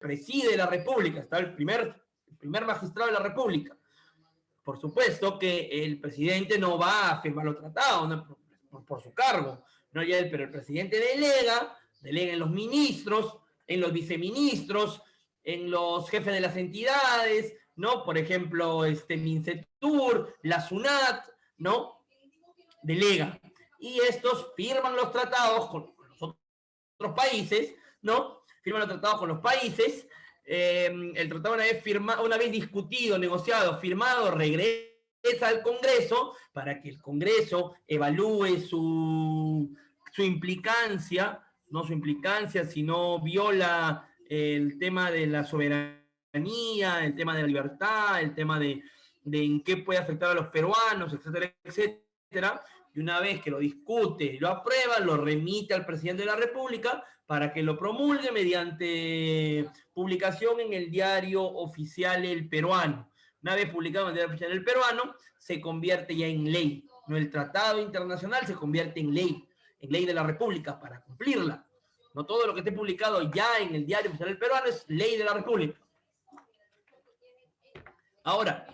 preside la República, está el primer magistrado de la República. Por supuesto que el presidente no va a firmar los tratados, ¿no? por su cargo, ¿no? Pero el presidente delega en los ministros, en los viceministros, en los jefes de las entidades, ¿no? Por ejemplo, Mincetur, la SUNAT, ¿no? Delega. Y estos firman los tratados con los otros países, ¿no? Firman los tratados con los países. El tratado una vez discutido, negociado, firmado, regresa al Congreso para que el Congreso evalúe su implicancia, no su implicancia, si no viola el tema de la soberanía, el tema de la libertad, el tema de en qué puede afectar a los peruanos, etcétera, etcétera. Y una vez que lo discute y lo aprueba, lo remite al presidente de la República para que lo promulgue mediante publicación en el diario oficial El Peruano. Una vez publicado en el diario oficial El Peruano, se convierte ya en ley. ¿No? El tratado internacional se convierte en ley de la República para cumplirla. No todo lo que esté publicado ya en el diario oficial El Peruano es ley de la República. Ahora,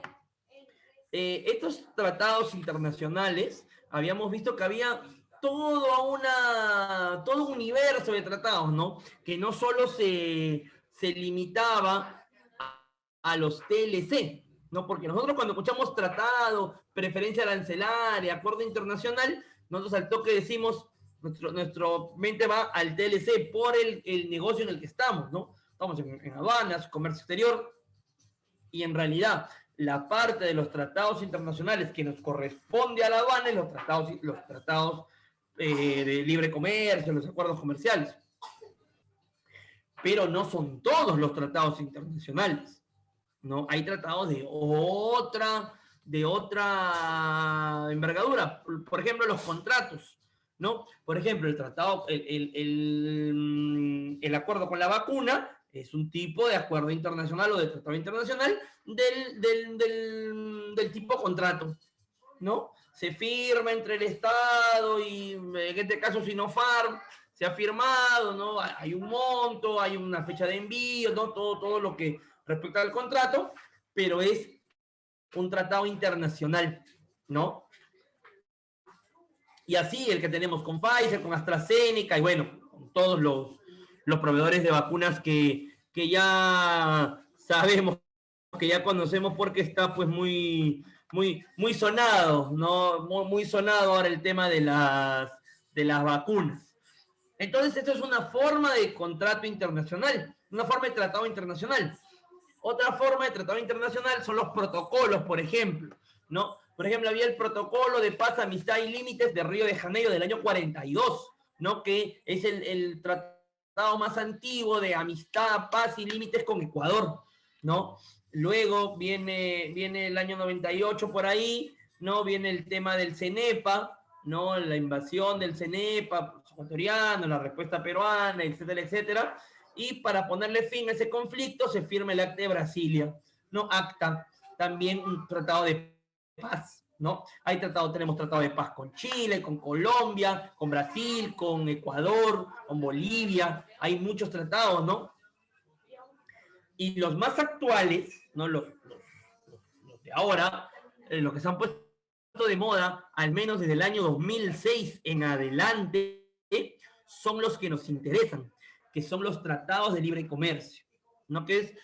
estos tratados internacionales, habíamos visto que había todo un universo de tratados, ¿no? Que no solo se limitaba a los TLC, ¿no? Porque nosotros cuando escuchamos tratado, preferencia arancelaria, acuerdo internacional, nosotros al toque decimos, nuestro mente va al TLC por el negocio en el que estamos, ¿no? Estamos en aduanas, comercio exterior, y en realidad la parte de los tratados internacionales que nos corresponde a la aduana es los tratados de libre comercio, los acuerdos comerciales. Pero no son todos los tratados internacionales, ¿no? Hay tratados de otra envergadura. Por ejemplo, los contratos, ¿no? Por ejemplo, el tratado, el acuerdo con la vacuna es un tipo de acuerdo internacional o de tratado internacional del tipo contrato, ¿no? Se firma entre el Estado y, en este caso, Sinopharm, se ha firmado, ¿no? Hay un monto, hay una fecha de envío, ¿no? Todo lo que respecta al contrato, pero es un tratado internacional, ¿no? Y así el que tenemos con Pfizer, con AstraZeneca, y bueno, con todos los proveedores de vacunas que ya sabemos, que ya conocemos, porque está pues muy sonado, ¿no? Muy sonado ahora el tema de las vacunas. Entonces, esto es una forma de contrato internacional, una forma de tratado internacional. Otra forma de tratado internacional son los protocolos, por ejemplo, ¿no? Por ejemplo, había el protocolo de paz, amistad y límites de Río de Janeiro del año 42, ¿no? Que es el tratado más antiguo de amistad, paz y límites con Ecuador, ¿no? Luego viene el año 98 por ahí, ¿no? Viene el tema del CENEPA, ¿no? La invasión del CENEPA ecuatoriano, la respuesta peruana, etcétera, etcétera. Y para ponerle fin a ese conflicto se firma el Acta de Brasilia, ¿no? ACTA, también un tratado de paz, ¿no? Tenemos tratado de paz con Chile, con Colombia, con Brasil, con Ecuador, con Bolivia, hay muchos tratados, ¿no? Y los más actuales, ¿no? Los de ahora, los que se han puesto de moda, al menos desde el año 2006 en adelante, son los que nos interesan, que son los tratados de libre comercio, ¿no? Que es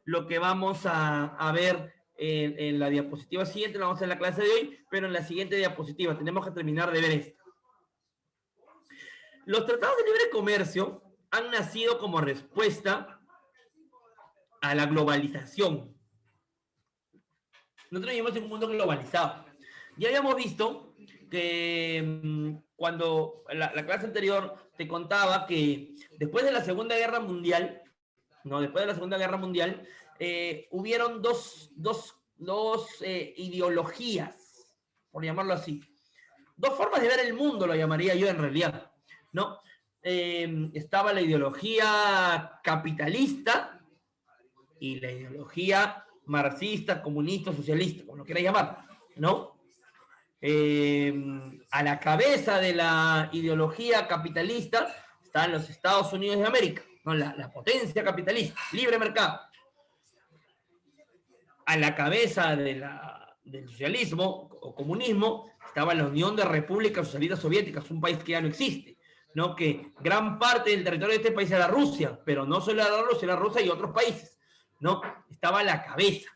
lo que vamos a ver en la diapositiva siguiente, lo vamos a hacer en la clase de hoy, pero en la siguiente diapositiva tenemos que terminar de ver esto. Los tratados de libre comercio han nacido como respuesta a la globalización. Nosotros vivimos en un mundo globalizado. Ya habíamos visto que cuando la clase anterior te contaba que después de la Segunda Guerra Mundial, ¿no? Después de la Segunda Guerra Mundial, hubieron dos ideologías, por llamarlo así. Dos formas de ver el mundo, lo llamaría yo en realidad, ¿no? Estaba la ideología capitalista y la ideología marxista, comunista, socialista, como lo quieras llamar, ¿no? A la cabeza de la ideología capitalista están los Estados Unidos de América, ¿no? La potencia capitalista, libre mercado. A la cabeza del socialismo o comunismo estaba la Unión de Repúblicas Socialistas Soviéticas, un país que ya no existe, ¿no? Que gran parte del territorio de este país era Rusia, pero no solo era Rusia y otros países, ¿no? Estaba a la cabeza.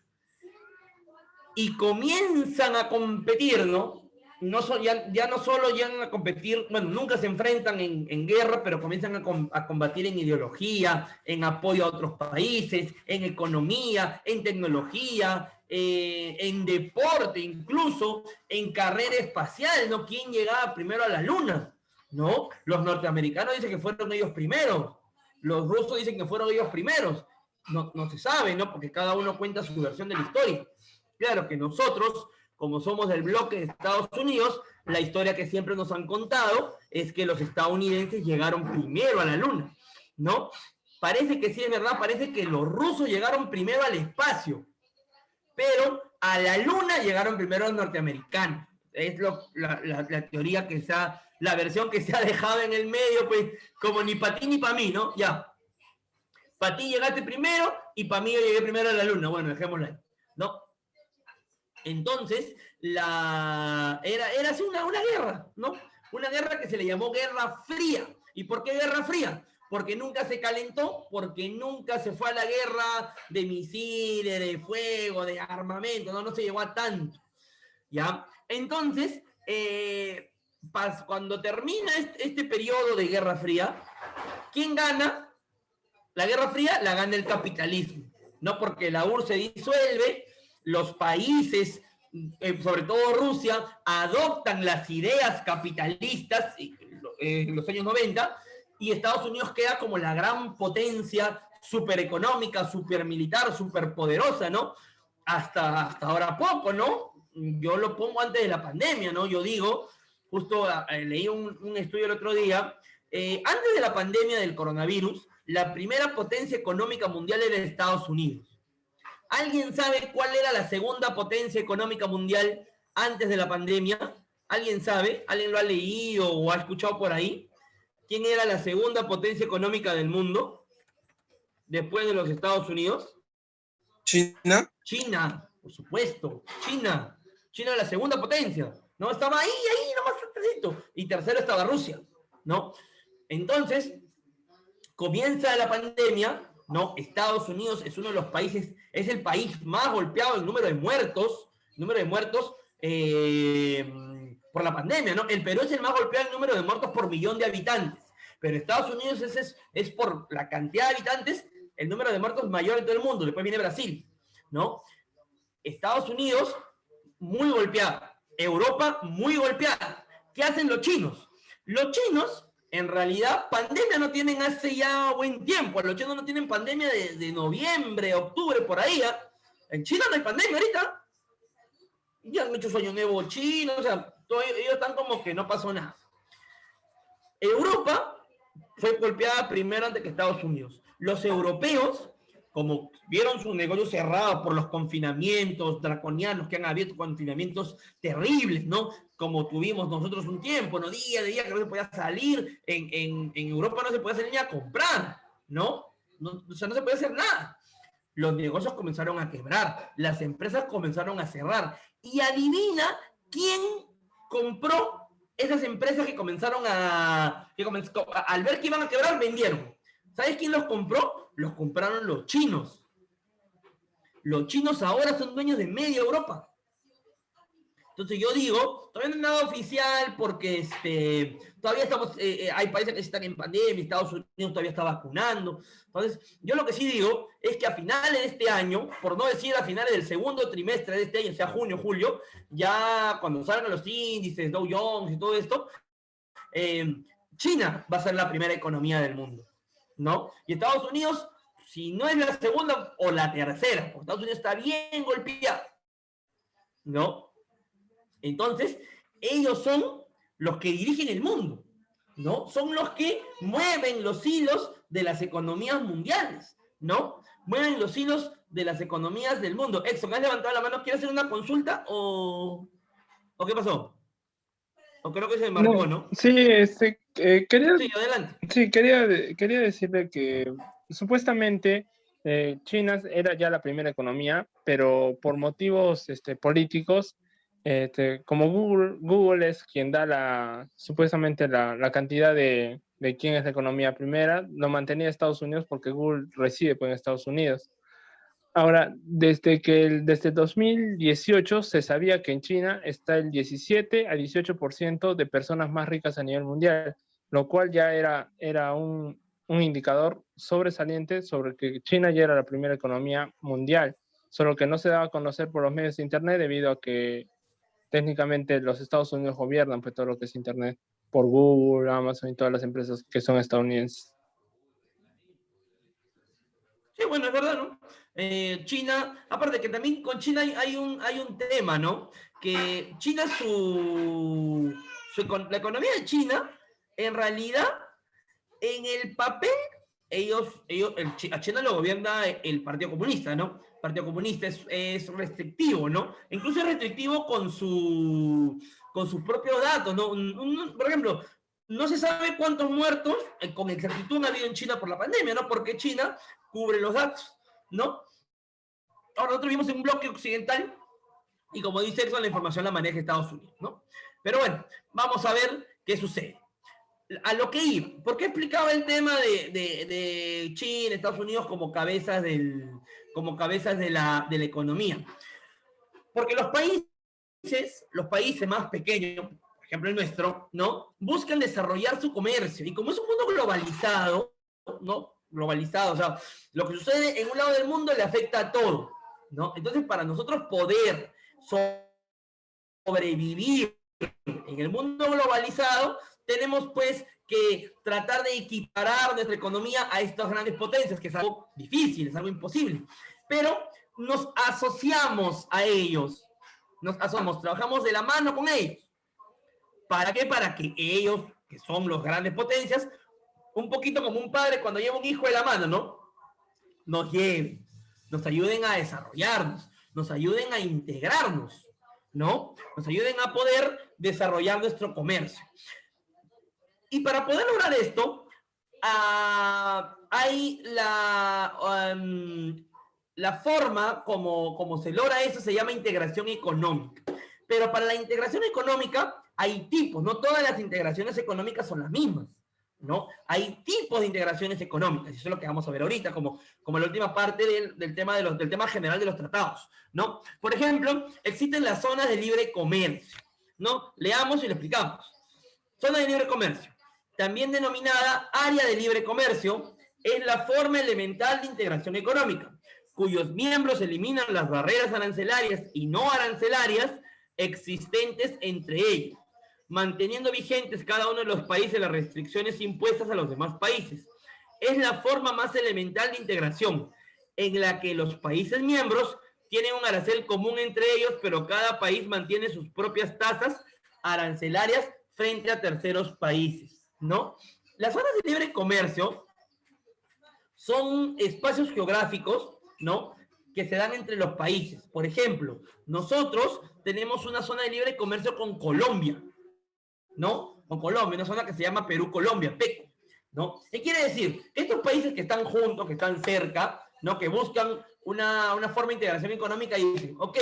Y comienzan a competir, ¿no? Ya no solo llegan a competir, bueno, nunca se enfrentan en guerra, pero comienzan a combatir en ideología, en apoyo a otros países, en economía, en tecnología, en deporte, incluso en carrera espacial, ¿no? ¿Quién llegaba primero a la luna? ¿No? Los norteamericanos dicen que fueron ellos primeros, los rusos dicen que fueron ellos primeros, no se sabe, ¿no? Porque cada uno cuenta su versión de la historia. Claro que nosotros, como somos del bloque de Estados Unidos, la historia que siempre nos han contado es que los estadounidenses llegaron primero a la luna, ¿no? Parece que sí es verdad, parece que los rusos llegaron primero al espacio, pero a la luna llegaron primero los norteamericanos. Es la teoría que sea, la versión que se ha dejado en el medio, pues, como ni para ti ni para mí, ¿no? Ya. Para ti llegaste primero y para mí yo llegué primero a la luna. Bueno, dejémoslo ahí, ¿no? Entonces, era así una guerra, ¿no? Una guerra que se le llamó Guerra Fría. ¿Y por qué Guerra Fría? Porque nunca se calentó, porque nunca se fue a la guerra de misiles, de fuego, de armamento, no se llegó a tanto, ¿ya? Entonces, cuando termina este periodo de Guerra Fría, ¿quién gana? La Guerra Fría la gana el capitalismo, ¿no? Porque la URSS se disuelve, los países, sobre todo Rusia, adoptan las ideas capitalistas en los años 90 y Estados Unidos queda como la gran potencia supereconómica, supermilitar, superpoderosa, ¿no? Hasta ahora poco, ¿no? Yo lo pongo antes de la pandemia, ¿no? Yo digo, justo leí un estudio el otro día, antes de la pandemia del coronavirus, la primera potencia económica mundial era Estados Unidos. ¿Alguien sabe cuál era la segunda potencia económica mundial antes de la pandemia? ¿Alguien sabe? ¿Alguien lo ha leído o ha escuchado por ahí? ¿Quién era la segunda potencia económica del mundo después de los Estados Unidos? China. China, por supuesto. China. China era la segunda potencia. ¿No? Estaba ahí, nomás atrásito. Y tercero estaba Rusia, ¿no? Entonces, comienza la pandemia, ¿no? Estados Unidos es uno de los países, es el país más golpeado en número de muertos por la pandemia, ¿no? El Perú es el más golpeado en número de muertos por millón de habitantes, pero Estados Unidos es por la cantidad de habitantes, el número de muertos mayor en todo el mundo, después viene Brasil, ¿no? Estados Unidos, muy golpeado, Europa, muy golpeada. ¿Qué hacen los chinos? Los chinos, en realidad, pandemia no tienen hace ya buen tiempo. Los chinos no tienen pandemia de noviembre, octubre, por ahí. ¿Eh? En China no hay pandemia ahorita. Ya han hecho su año nuevo chino, o sea, ellos están como que no pasó nada. Europa fue golpeada primero antes que Estados Unidos. Los europeos, como vieron sus negocios cerrados por los confinamientos draconianos que han habido, confinamientos terribles, ¿no? Como tuvimos nosotros un tiempo, ¿no? Día de día que no se podía salir, en Europa no se podía salir ni a comprar, ¿no? O sea, no se podía hacer nada. Los negocios comenzaron a quebrar, las empresas comenzaron a cerrar. Y adivina quién compró esas empresas que comenzaron al ver que iban a quebrar, vendieron. ¿Sabes quién los compró? Los compraron los chinos. Los chinos ahora son dueños de media Europa. Entonces yo digo, todavía no es nada oficial porque todavía hay países que están en pandemia, Estados Unidos todavía está vacunando. Entonces, yo lo que sí digo es que a finales de este año, por no decir a finales del segundo trimestre de este año, sea junio, julio, ya cuando salgan los índices, Dow Jones y todo esto, China va a ser la primera economía del mundo, ¿no? Y Estados Unidos, si no es la segunda o la tercera, porque Estados Unidos está bien golpeado, ¿no? Entonces, ellos son los que dirigen el mundo, ¿no? Son los que mueven los hilos de las economías mundiales, ¿no? Mueven los hilos de las economías del mundo. Exxon, ¿has levantado la mano? ¿Quieres hacer una consulta o qué pasó? O creo que se marcó, ¿no? Sí, Quería, Sí, adelante. sí, quería decirle que supuestamente China era ya la primera economía, pero por motivos políticos, como Google es quien da supuestamente la cantidad de quién es la economía primera, lo mantenía Estados Unidos porque Google reside pues, en Estados Unidos. Ahora, desde 2018 se sabía que en China está el 17 a 18% de personas más ricas a nivel mundial, lo cual ya era un indicador sobresaliente sobre que China ya era la primera economía mundial, solo que no se daba a conocer por los medios de Internet debido a que técnicamente los Estados Unidos gobiernan pues, todo lo que es Internet por Google, Amazon y todas las empresas que son estadounidenses. Sí, bueno, es verdad, ¿no? China, aparte que también con China hay un tema, ¿no? Que China, la economía de China, en realidad, en el papel, a China lo gobierna el Partido Comunista, ¿no? El Partido Comunista es restrictivo, ¿no? Incluso es restrictivo con sus propios datos, ¿no? Por ejemplo, no se sabe cuántos muertos con exactitud ha habido en China por la pandemia, ¿no? Porque China cubre los datos, ¿no? Ahora nosotros vivimos en un bloque occidental y como dice Exxon, la información la maneja Estados Unidos, ¿no? Pero bueno, vamos a ver qué sucede. A lo que iba, ¿por qué explicaba el tema de China, Estados Unidos como cabezas, como cabezas de la economía? Porque los países más pequeños, por ejemplo el nuestro, ¿no? Buscan desarrollar su comercio. Y como es un mundo globalizado, ¿no? Globalizado, o sea, lo que sucede en un lado del mundo le afecta a todo, ¿no? Entonces, para nosotros poder sobrevivir en el mundo globalizado, tenemos pues que tratar de equiparar nuestra economía a estas grandes potencias, que es algo difícil, es algo imposible. Pero nos asociamos a ellos, trabajamos de la mano con ellos. ¿Para qué? Para que ellos, que son los grandes potencias, un poquito como un padre cuando lleva un hijo de la mano, ¿no? Nos lleven, nos ayuden a desarrollarnos, nos ayuden a integrarnos, ¿no? Nos ayuden a poder desarrollar nuestro comercio. Y para poder lograr esto, hay la forma como se logra eso, se llama integración económica. Pero para la integración económica hay tipos, no todas las integraciones económicas son las mismas, ¿no? Hay tipos de integraciones económicas, y eso es lo que vamos a ver ahorita, como la última parte del tema, del tema general de los tratados, ¿no? Por ejemplo, existen las zonas de libre comercio, ¿no? Leamos y lo explicamos. Zona de libre comercio, también denominada área de libre comercio, es la forma elemental de integración económica, cuyos miembros eliminan las barreras arancelarias y no arancelarias existentes entre ellos, manteniendo vigentes cada uno de los países las restricciones impuestas a los demás países. Es la forma más elemental de integración, en la que los países miembros tienen un arancel común entre ellos, pero cada país mantiene sus propias tasas arancelarias frente a terceros países, ¿no? Las zonas de libre comercio son espacios geográficos, ¿no? Que se dan entre los países. Por ejemplo, nosotros tenemos una zona de libre comercio con Colombia, ¿no? Con Colombia, una zona que se llama Perú-Colombia, PECO, ¿no? ¿Qué quiere decir? Estos países que están juntos, que están cerca, ¿no? Que buscan una forma de integración económica y dicen, ok,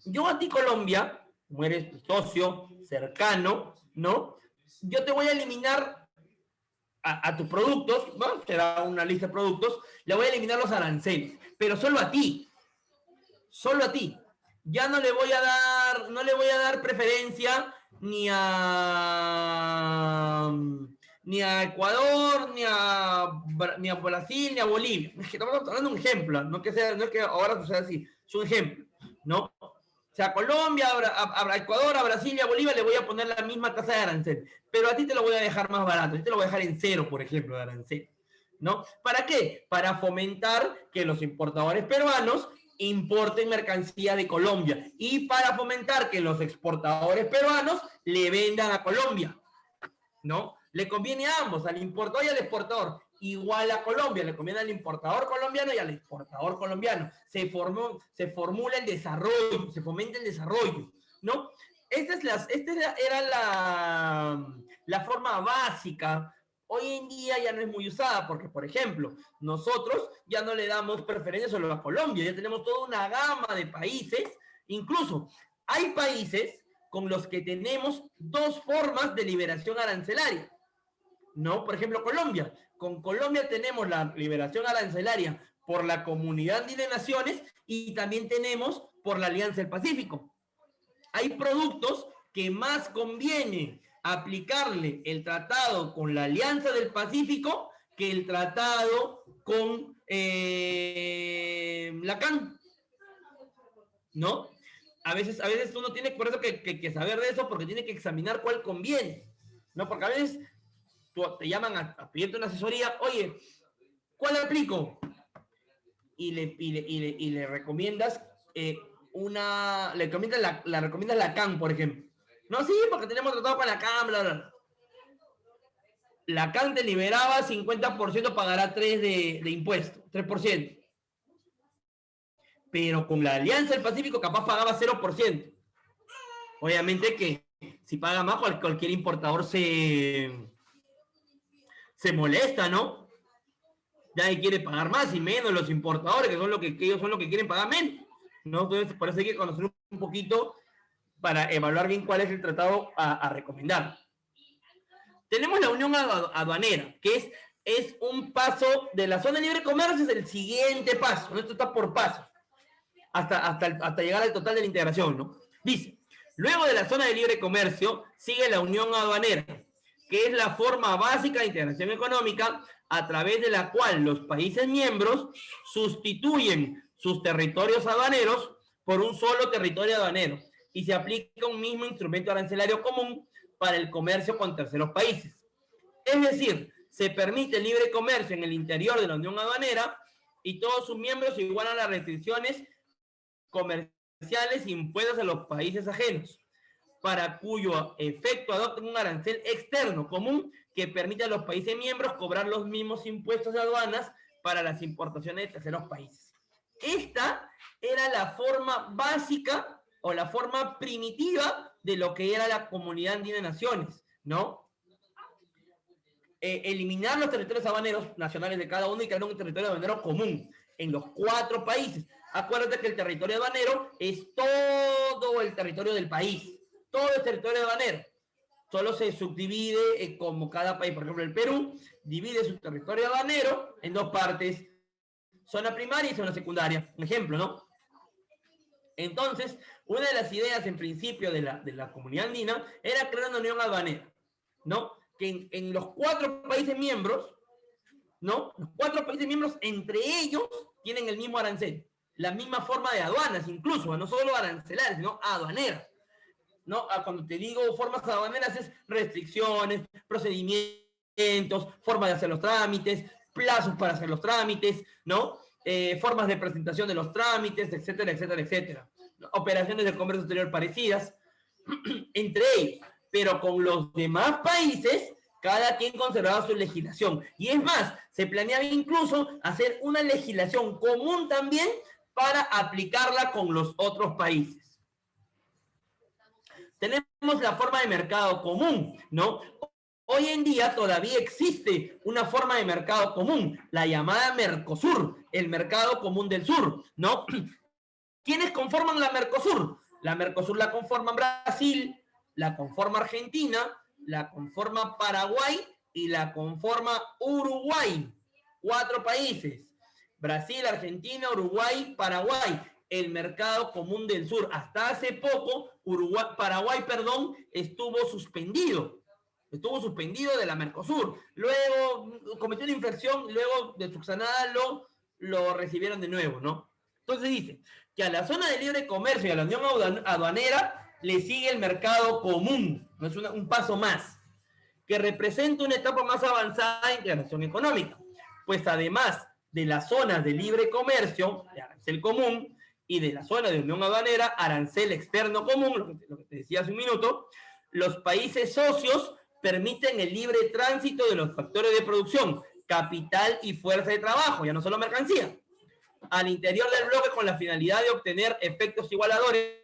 yo a ti Colombia, como eres socio, cercano, ¿no? Yo te voy a eliminar a tus productos, ¿no? Te da una lista de productos, le voy a eliminar los aranceles, pero solo a ti, solo a ti. Ya no le voy a dar preferencia ni a Ecuador, ni a Brasil, ni a Bolivia. Es que estamos hablando de un ejemplo, no que ahora suceda así, es un ejemplo, ¿no? O sea, a Colombia, a Ecuador, a Brasil y a Bolivia le voy a poner la misma tasa de arancel, pero a ti te lo voy a dejar más barato, a ti te lo voy a dejar en 0, por ejemplo, de arancel, ¿no? ¿Para qué? Para fomentar que los importadores peruanos importen mercancía de Colombia y para fomentar que los exportadores peruanos le vendan a Colombia, ¿no? Le conviene a ambos, al importador y al exportador. Igual a Colombia, le conviene al importador colombiano y al exportador colombiano. Se formula el desarrollo, se fomenta el desarrollo, ¿no? Era la forma básica. Hoy en día ya no es muy usada porque, por ejemplo, nosotros ya no le damos preferencia solo a Colombia, ya tenemos toda una gama de países, incluso hay países con los que tenemos dos formas de liberación arancelaria, ¿no? Por ejemplo, Colombia. Con Colombia tenemos la liberación arancelaria por la Comunidad Andina de Naciones y también tenemos por la Alianza del Pacífico. Hay productos que más conviene aplicarle el tratado con la Alianza del Pacífico que el tratado con la CAN, ¿no? A veces uno tiene por eso que saber de eso porque tiene que examinar cuál conviene, ¿no? Porque a veces te llaman a pedirte una asesoría, oye, ¿cuál aplico? Y le recomiendas le recomiendas la CAN, por ejemplo. No, sí, porque tenemos tratado con la CAN, bla, bla. La CAN te liberaba 50%, pagará 3 de impuesto, 3%. Pero con la Alianza del Pacífico capaz pagaba 0%. Obviamente que si paga más, cualquier importador se molesta, ¿no? Nadie quiere pagar más y menos los importadores, que ellos son los que quieren pagar menos, ¿no? Entonces, por eso hay que conocer un poquito para evaluar bien cuál es el tratado a recomendar. Tenemos la Unión Aduanera, que es un paso de la zona de libre comercio, es el siguiente paso, ¿no? Esto está por pasos, hasta llegar al total de la integración, ¿no? Dice, luego de la zona de libre comercio, sigue la Unión Aduanera, que es la forma básica de integración económica a través de la cual los países miembros sustituyen sus territorios aduaneros por un solo territorio aduanero y se aplica un mismo instrumento arancelario común para el comercio con terceros países. Es decir, se permite el libre comercio en el interior de la Unión Aduanera y todos sus miembros igualan las restricciones comerciales impuestas a los países ajenos, para cuyo efecto adopten un arancel externo común que permite a los países miembros cobrar los mismos impuestos de aduanas para las importaciones de terceros países. Esta era la forma básica o la forma primitiva de lo que era la Comunidad Andina de Naciones, ¿no? Eliminar los territorios aduaneros nacionales de cada uno y crear un territorio aduanero común en los 4 países. Acuérdate que el territorio aduanero es todo el territorio del país, todo el territorio aduanero. Solo se subdivide como cada país. Por ejemplo, el Perú divide su territorio aduanero en 2 partes, zona primaria y zona secundaria. Un ejemplo, ¿no? Entonces, una de las ideas en principio de la Comunidad Andina era crear una unión aduanera, ¿no? Que en los 4 países miembros, ¿no? Los 4 países miembros, entre ellos, tienen el mismo arancel, la misma forma de aduanas, incluso, no solo arancelares, sino aduaneras, ¿no? Cuando te digo formas aduaneras es restricciones, procedimientos, formas de hacer los trámites, plazos para hacer los trámites, ¿no? Formas de presentación de los trámites, etcétera, etcétera, etcétera. Operaciones de comercio exterior parecidas, entre ellos. Pero con los demás países, cada quien conservaba su legislación. Y es más, se planeaba incluso hacer una legislación común también para aplicarla con los otros países. Tenemos la forma de mercado común, ¿no? Hoy en día todavía existe una forma de mercado común, la llamada Mercosur, el mercado común del sur, ¿no? ¿Quiénes conforman la Mercosur? La Mercosur la conforman Brasil, la conforma Argentina, la conforma Paraguay y la conforma Uruguay. 4 países. Brasil, Argentina, Uruguay, Paraguay. El mercado común del sur. Hasta hace poco, Paraguay, estuvo suspendido. Estuvo suspendido de la Mercosur. Luego cometió una infracción, luego de subsanada lo recibieron de nuevo, ¿no? Entonces dice que a la zona de libre comercio y a la unión aduanera le sigue el mercado común, no es un paso más, que representa una etapa más avanzada de integración económica, pues además de las zonas de libre comercio, de arancel común, y de la zona de unión aduanera, arancel externo común, lo que te decía hace un minuto, los países socios permiten el libre tránsito de los factores de producción, capital y fuerza de trabajo, ya no solo mercancía, al interior del bloque con la finalidad de obtener efectos igualadores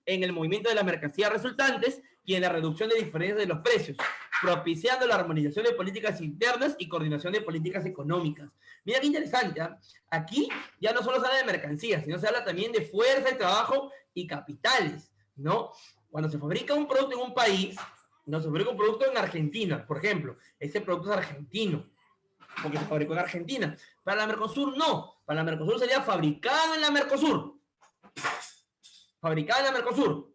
en el movimiento de las mercancías resultantes y en la reducción de diferencias de los precios, propiciando la armonización de políticas internas y coordinación de políticas económicas. Mira qué interesante, ¿eh? Aquí ya no solo se habla de mercancías, sino se habla también de fuerza de trabajo y capitales, ¿no? Cuando se fabrica un producto en un país, no se fabrica un producto en Argentina, por ejemplo, ese producto es argentino, porque se fabricó en Argentina. Para la Mercosur, no. Para la Mercosur sería fabricado en la Mercosur. Fabricado en la Mercosur.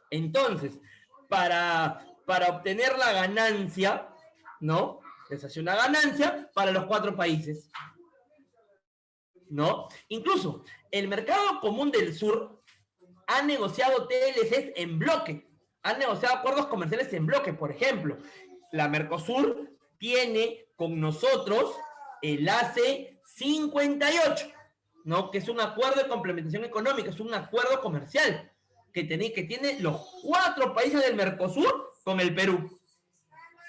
Entonces, para obtener la ganancia, ¿no? Les hace una ganancia para los 4 países, ¿no? Incluso, el Mercado Común del Sur ha negociado TLCs en bloque. Han negociado acuerdos comerciales en bloque. Por ejemplo, la Mercosur tiene con nosotros el ACE 58, ¿no? Que es un acuerdo de complementación económica, es un acuerdo comercial que tiene los 4 países del Mercosur con el Perú,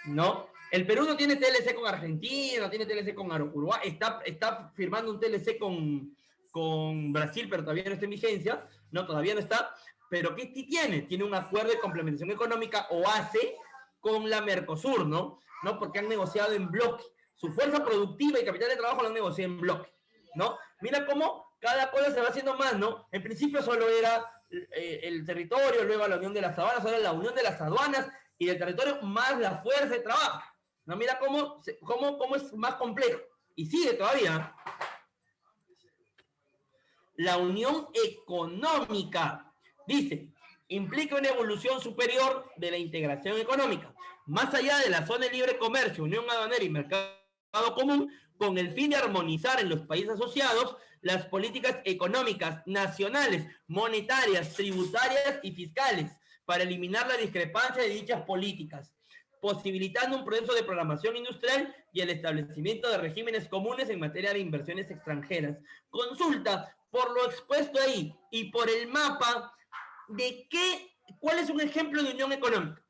¿no? El Perú no tiene TLC con Argentina, no tiene TLC con Uruguay, está firmando un TLC con Brasil, pero todavía no está en vigencia, no, todavía no está, pero ¿qué tiene? Tiene un acuerdo de complementación económica, o ACE, con la Mercosur, ¿no? ¿No? Porque han negociado en bloque. Su fuerza productiva y capital de trabajo lo han negociado en bloque, ¿no? Mira cómo cada cosa se va haciendo más, ¿no? En principio solo era el territorio, luego la unión de las aduanas, ahora la unión de las aduanas y del territorio más la fuerza de trabajo, ¿no? Mira cómo es más complejo. Y sigue todavía. La unión económica, dice, implica una evolución superior de la integración económica, más allá de la zona de libre comercio, unión aduanera y mercado común, con el fin de armonizar en los países asociados las políticas económicas nacionales, monetarias, tributarias y fiscales, para eliminar la discrepancia de dichas políticas, posibilitando un proceso de programación industrial y el establecimiento de regímenes comunes en materia de inversiones extranjeras. Consulta, por lo expuesto ahí y por el mapa, ¿cuál es un ejemplo de unión económica?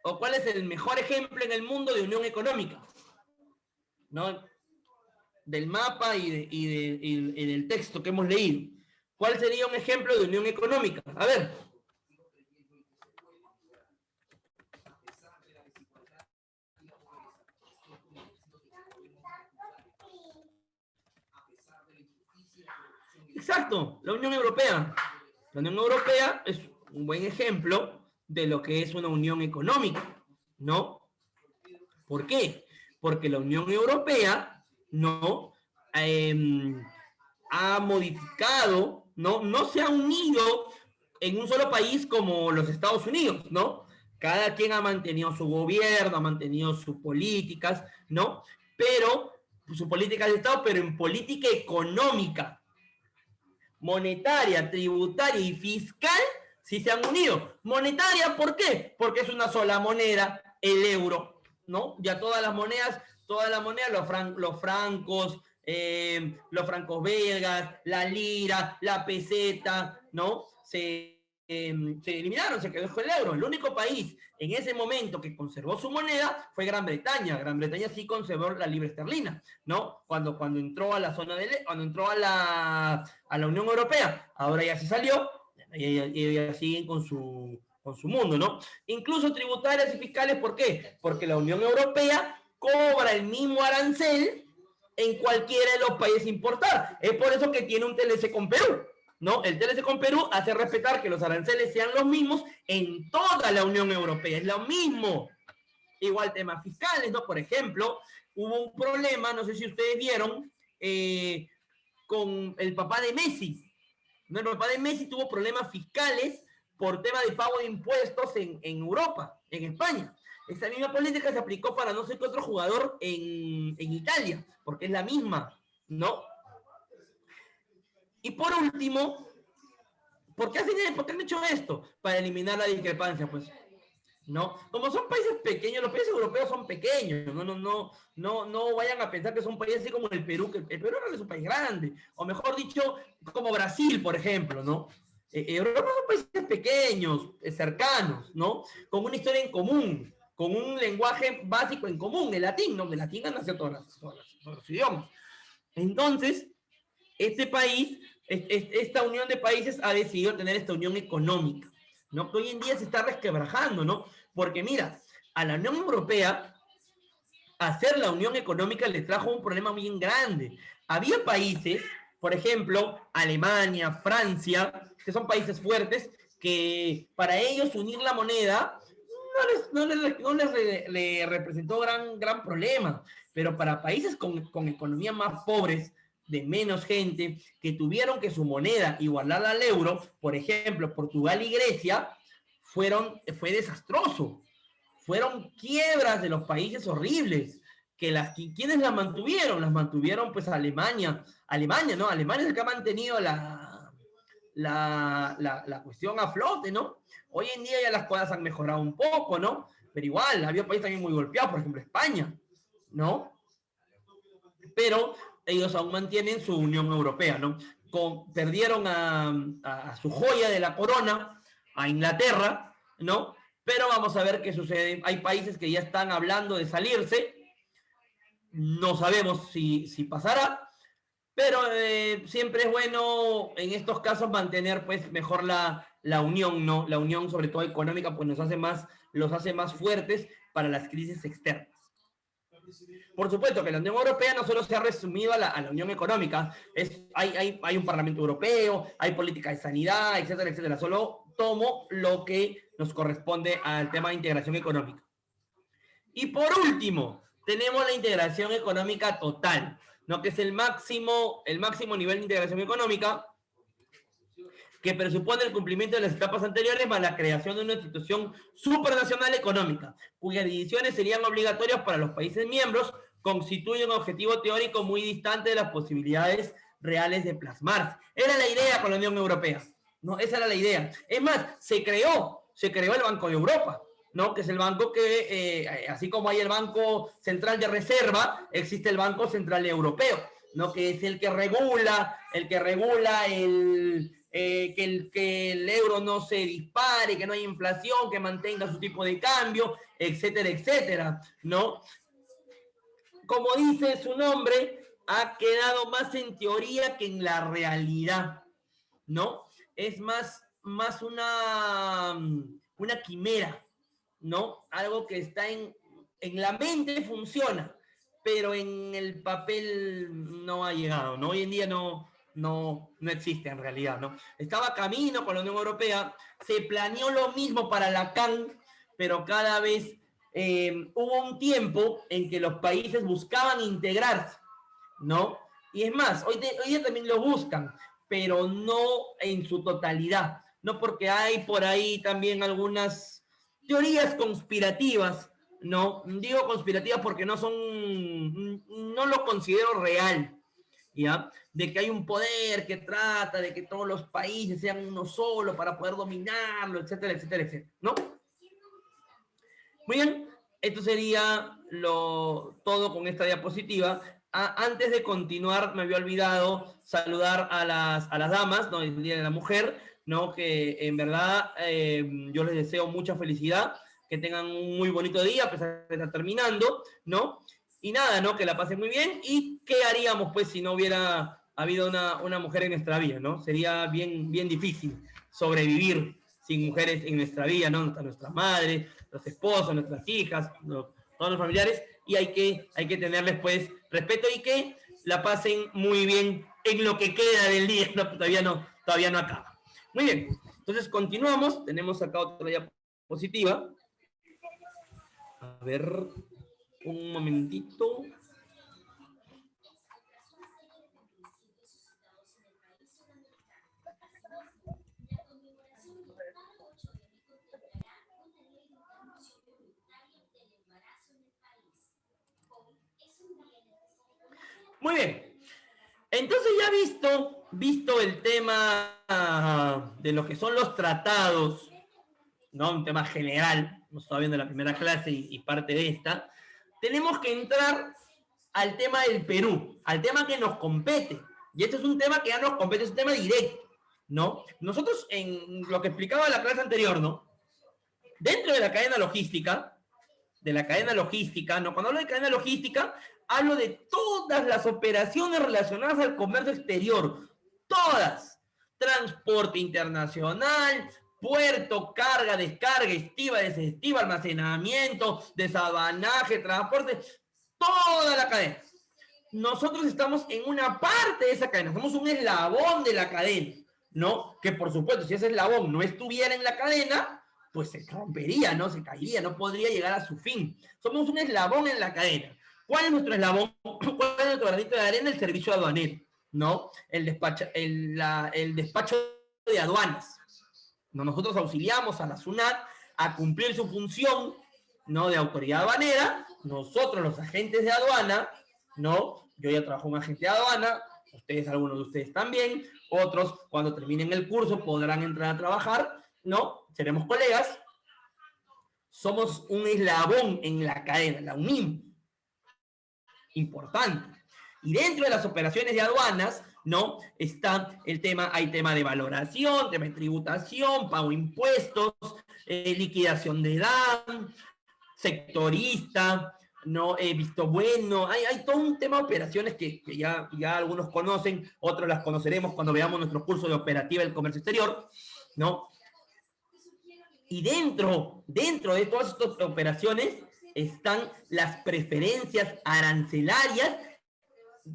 ¿O cuál es el mejor ejemplo en el mundo de unión económica? ¿No? Del mapa y del texto que hemos leído. ¿Cuál sería un ejemplo de unión económica? A ver. Exacto, la Unión Europea. La Unión Europea es un buen ejemplo de lo que es una unión económica, ¿no? ¿Por qué? Porque la Unión Europea, ¿no? Ha modificado, no se ha unido en un solo país como los Estados Unidos, ¿no? Cada quien ha mantenido su gobierno, ha mantenido sus políticas, ¿no? Pero, su política de Estado, pero en política económica, monetaria, tributaria y fiscal, sí se han unido. Monetaria, ¿por qué? Porque es una sola moneda, el euro, ¿no? Ya todas las monedas, los francos, los francos belgas, la lira, la peseta, ¿no? Se eliminaron, se quedó con el euro. El único país en ese momento que conservó su moneda fue Gran Bretaña. Gran Bretaña sí conservó la libra esterlina, ¿no? Cuando entró a la zona cuando entró a la Unión Europea. Ahora ya se salió y ya siguen con su mundo, ¿no? Incluso tributarias y fiscales, ¿por qué? Porque la Unión Europea cobra el mismo arancel en cualquiera de los países importar. Es por eso que tiene un TLC con Perú, ¿no? El TLC con Perú hace respetar que los aranceles sean los mismos en toda la Unión Europea. Es lo mismo. Igual temas fiscales, ¿no? Por ejemplo, hubo un problema, no sé si ustedes vieron, con el papá de Messi. ¿No? El papá de Messi tuvo problemas fiscales por tema de pago de impuestos en Europa, en España. Esa misma política se aplicó para no sé qué otro jugador en Italia, porque es la misma, ¿no? Y por último, ¿por qué han hecho esto? Para eliminar la discrepancia, pues, ¿no? Como son países pequeños, los países europeos son pequeños, no vayan a pensar que son países así como el Perú, que el Perú es un país grande, o mejor dicho, como Brasil, por ejemplo, ¿no? Europa son países pequeños, cercanos, ¿no? Con una historia en común, con un lenguaje básico en común, el latín, ¿no? El latín nació todos los idiomas. Entonces, este país esta unión de países ha decidido tener esta unión económica, ¿no? Que hoy en día se está resquebrajando, ¿no? Porque mira, a la Unión Europea, hacer la unión económica le trajo un problema bien grande. Había países, por ejemplo, Alemania, Francia, que son países fuertes, que para ellos unir la moneda le representó gran problema. Pero para países con economías más pobres, de menos gente, que tuvieron que su moneda igualar al euro, por ejemplo, Portugal y Grecia, fue desastroso. Fueron quiebras de los países horribles. ¿Quiénes las mantuvieron? Las mantuvieron pues Alemania. Alemania, ¿no? Alemania es el que ha mantenido la cuestión a flote, ¿no? Hoy en día ya las cosas han mejorado un poco, ¿no? Pero igual, había países también muy golpeados, por ejemplo España, ¿no? Pero ellos aún mantienen su Unión Europea, ¿no? Perdieron a su joya de la corona, a Inglaterra, ¿no? Pero vamos a ver qué sucede. Hay países que ya están hablando de salirse, no sabemos si pasará, pero siempre es bueno en estos casos mantener pues mejor la unión, ¿no? La unión sobre todo económica pues los hace más fuertes para las crisis externas. Por supuesto que la Unión Europea no solo se ha resumido a la unión económica, hay un Parlamento Europeo, hay política de sanidad, etcétera, etcétera. Solo tomo lo que nos corresponde al tema de integración económica. Y por último, tenemos la integración económica total, ¿no? Que es el máximo nivel de integración económica, que presupone el cumplimiento de las etapas anteriores más la creación de una institución supranacional económica, cuyas decisiones serían obligatorias para los países miembros, constituye un objetivo teórico muy distante de las posibilidades reales de plasmarse. Era la idea con la Unión Europea, ¿no? Esa era la idea. Es más, se creó el Banco de Europa, ¿no? Que es el banco que, así como hay el Banco Central de Reserva, existe el Banco Central Europeo, ¿no? Que es el que regula que el euro no se dispare, que no haya inflación, que mantenga su tipo de cambio, etcétera, etcétera, ¿no? Como dice su nombre, ha quedado más en teoría que en la realidad, ¿no? Es más una quimera, ¿no? Algo que está en la mente funciona, pero en el papel no ha llegado, ¿no? Hoy en día no existe en realidad, ¿no? Estaba camino con la Unión Europea, se planeó lo mismo para la CAN, pero cada vez hubo un tiempo en que los países buscaban integrarse, ¿no? Y es más, hoy día también lo buscan, pero no en su totalidad, ¿no? Porque hay por ahí también algunas teorías conspirativas, ¿no? Digo conspirativas porque no lo considero real, ¿ya? De que hay un poder que trata de que todos los países sean uno solo para poder dominarlo, etcétera, etcétera, etcétera, ¿no? Muy bien, esto sería todo con esta diapositiva. Antes de continuar, me había olvidado saludar a las damas, ¿no? El Día de la Mujer, ¿no? Que en verdad yo les deseo mucha felicidad, que tengan un muy bonito día, a pesar de estar terminando, ¿no? Y nada, ¿no? Que la pasen muy bien. ¿Y qué haríamos, pues, si no hubiera habido una mujer en nuestra vida, ¿no? Sería bien difícil sobrevivir sin mujeres en nuestra vida, ¿no? Nuestras madres, nuestras esposas, nuestras hijas, ¿no? Todos los familiares, y hay que tenerles, pues, respeto y que la pasen muy bien en lo que queda del día, ¿no? Todavía no acaba. Muy bien, entonces continuamos, tenemos acá otra diapositiva. A ver, un momentito. Muy bien. Entonces ya visto el tema de lo que son los tratados, ¿no? Un tema general, nos está viendo la primera clase y parte de esta, tenemos que entrar al tema del Perú, al tema que nos compete. Y este es un tema que ya nos compete, es un tema directo, ¿no? Nosotros, en lo que explicaba la clase anterior, ¿no? Dentro de la cadena logística, ¿no? Cuando hablo de cadena logística, hablo de todas las operaciones relacionadas al comercio exterior. todas. Transporte internacional, puerto, carga, descarga, estiva, desestiva, almacenamiento, desabanaje, transporte, toda la cadena. Nosotros estamos en una parte de esa cadena, somos un eslabón de la cadena, ¿no? Que por supuesto, si ese eslabón no estuviera en la cadena, pues se rompería, ¿no? Se caería, no podría llegar a su fin. Somos un eslabón en la cadena. ¿Cuál es nuestro eslabón? ¿Cuál es nuestro granito de arena? El servicio aduanero, ¿no? El despacho de aduanas. ¿No? Nosotros auxiliamos a la SUNAT a cumplir su función, ¿no? De autoridad aduanera. Nosotros, los agentes de aduana, ¿no? Yo ya trabajo como agente de aduana, ustedes, algunos de ustedes también, otros cuando terminen el curso podrán entrar a trabajar, ¿no? Seremos colegas. Somos un eslabón en la cadena, la unimos. Importante. Y dentro de las operaciones de aduanas, ¿no? Está el tema, hay tema de valoración, tema de tributación, pago de impuestos, liquidación de DAN, sectorista, ¿no? Visto bueno, hay todo un tema de operaciones que ya algunos conocen, otros las conoceremos cuando veamos nuestro curso de operativa del comercio exterior, ¿no? Y dentro de todas estas operaciones están las preferencias arancelarias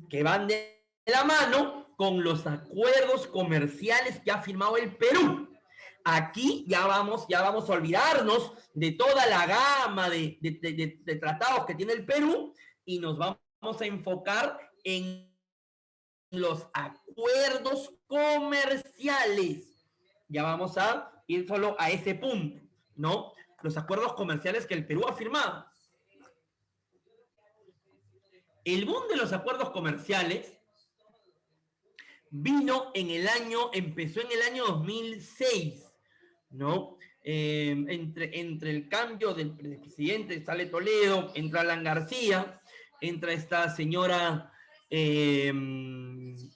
que van de la mano con los acuerdos comerciales que ha firmado el Perú. Aquí ya vamos a olvidarnos de toda la gama de tratados que tiene el Perú y nos vamos a enfocar en los acuerdos comerciales. Ya vamos a ir solo a ese punto, ¿no? Los acuerdos comerciales que el Perú ha firmado. El boom de los acuerdos comerciales empezó en el año 2006, ¿no? Entre el cambio del presidente, sale Toledo, entra Alan García, entra esta señora,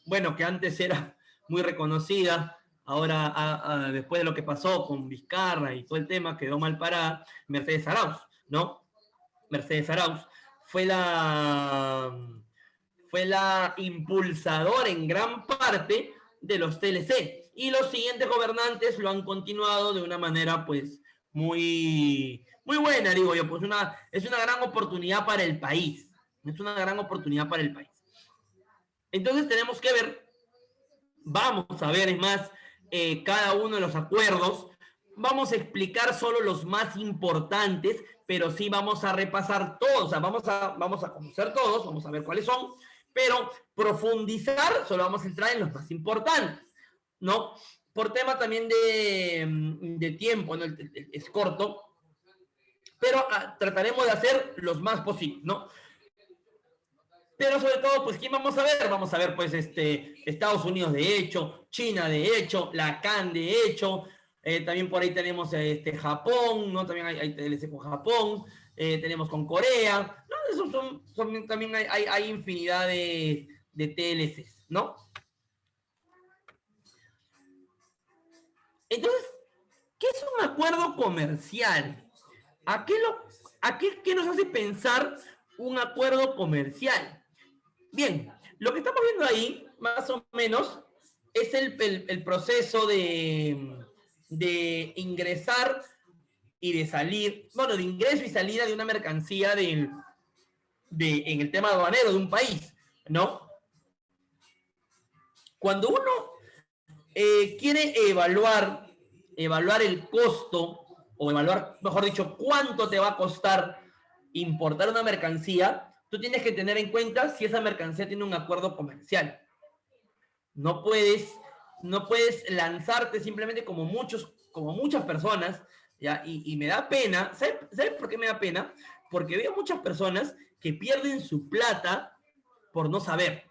bueno, que antes era muy reconocida, ahora después de lo que pasó con Vizcarra y todo el tema, quedó mal parada, Mercedes Arauz, ¿no? Mercedes Arauz fue la impulsadora en gran parte de los TLC. Y los siguientes gobernantes lo han continuado de una manera, pues, muy buena, digo yo. Pues es una gran oportunidad para el país. Es una gran oportunidad para el país. Entonces tenemos que ver, vamos a ver, es más, cada uno de los acuerdos. Vamos a explicar solo los más importantes, pero sí vamos a repasar todos. O sea, vamos a conocer todos, vamos a ver cuáles son, pero profundizar, solo vamos a entrar en los más importantes, ¿no? Por tema también de tiempo, ¿no? Es corto, pero trataremos de hacer los más posibles, ¿no? Pero sobre todo, pues, ¿quién vamos a ver? Vamos a ver, pues, Estados Unidos de hecho, China de hecho, la CAN de hecho, también por ahí tenemos Japón, ¿no? También hay TLC con Japón, tenemos con Corea, ¿no? Esos también hay infinidad de TLCs, ¿no? Entonces, ¿qué es un acuerdo comercial? ¿Qué nos hace pensar un acuerdo comercial? Bien, lo que estamos viendo ahí, más o menos, es el proceso de ingresar y de salir, bueno, de ingreso y salida de una mercancía en el tema aduanero de un país, ¿no? Cuando uno quiere evaluar el costo, o evaluar, mejor dicho, cuánto te va a costar importar una mercancía, tú tienes que tener en cuenta si esa mercancía tiene un acuerdo comercial. No puedes lanzarte simplemente como muchas personas, ¿ya? Y me da pena. ¿Sabes por qué me da pena? Porque veo muchas personas que pierden su plata por no saber.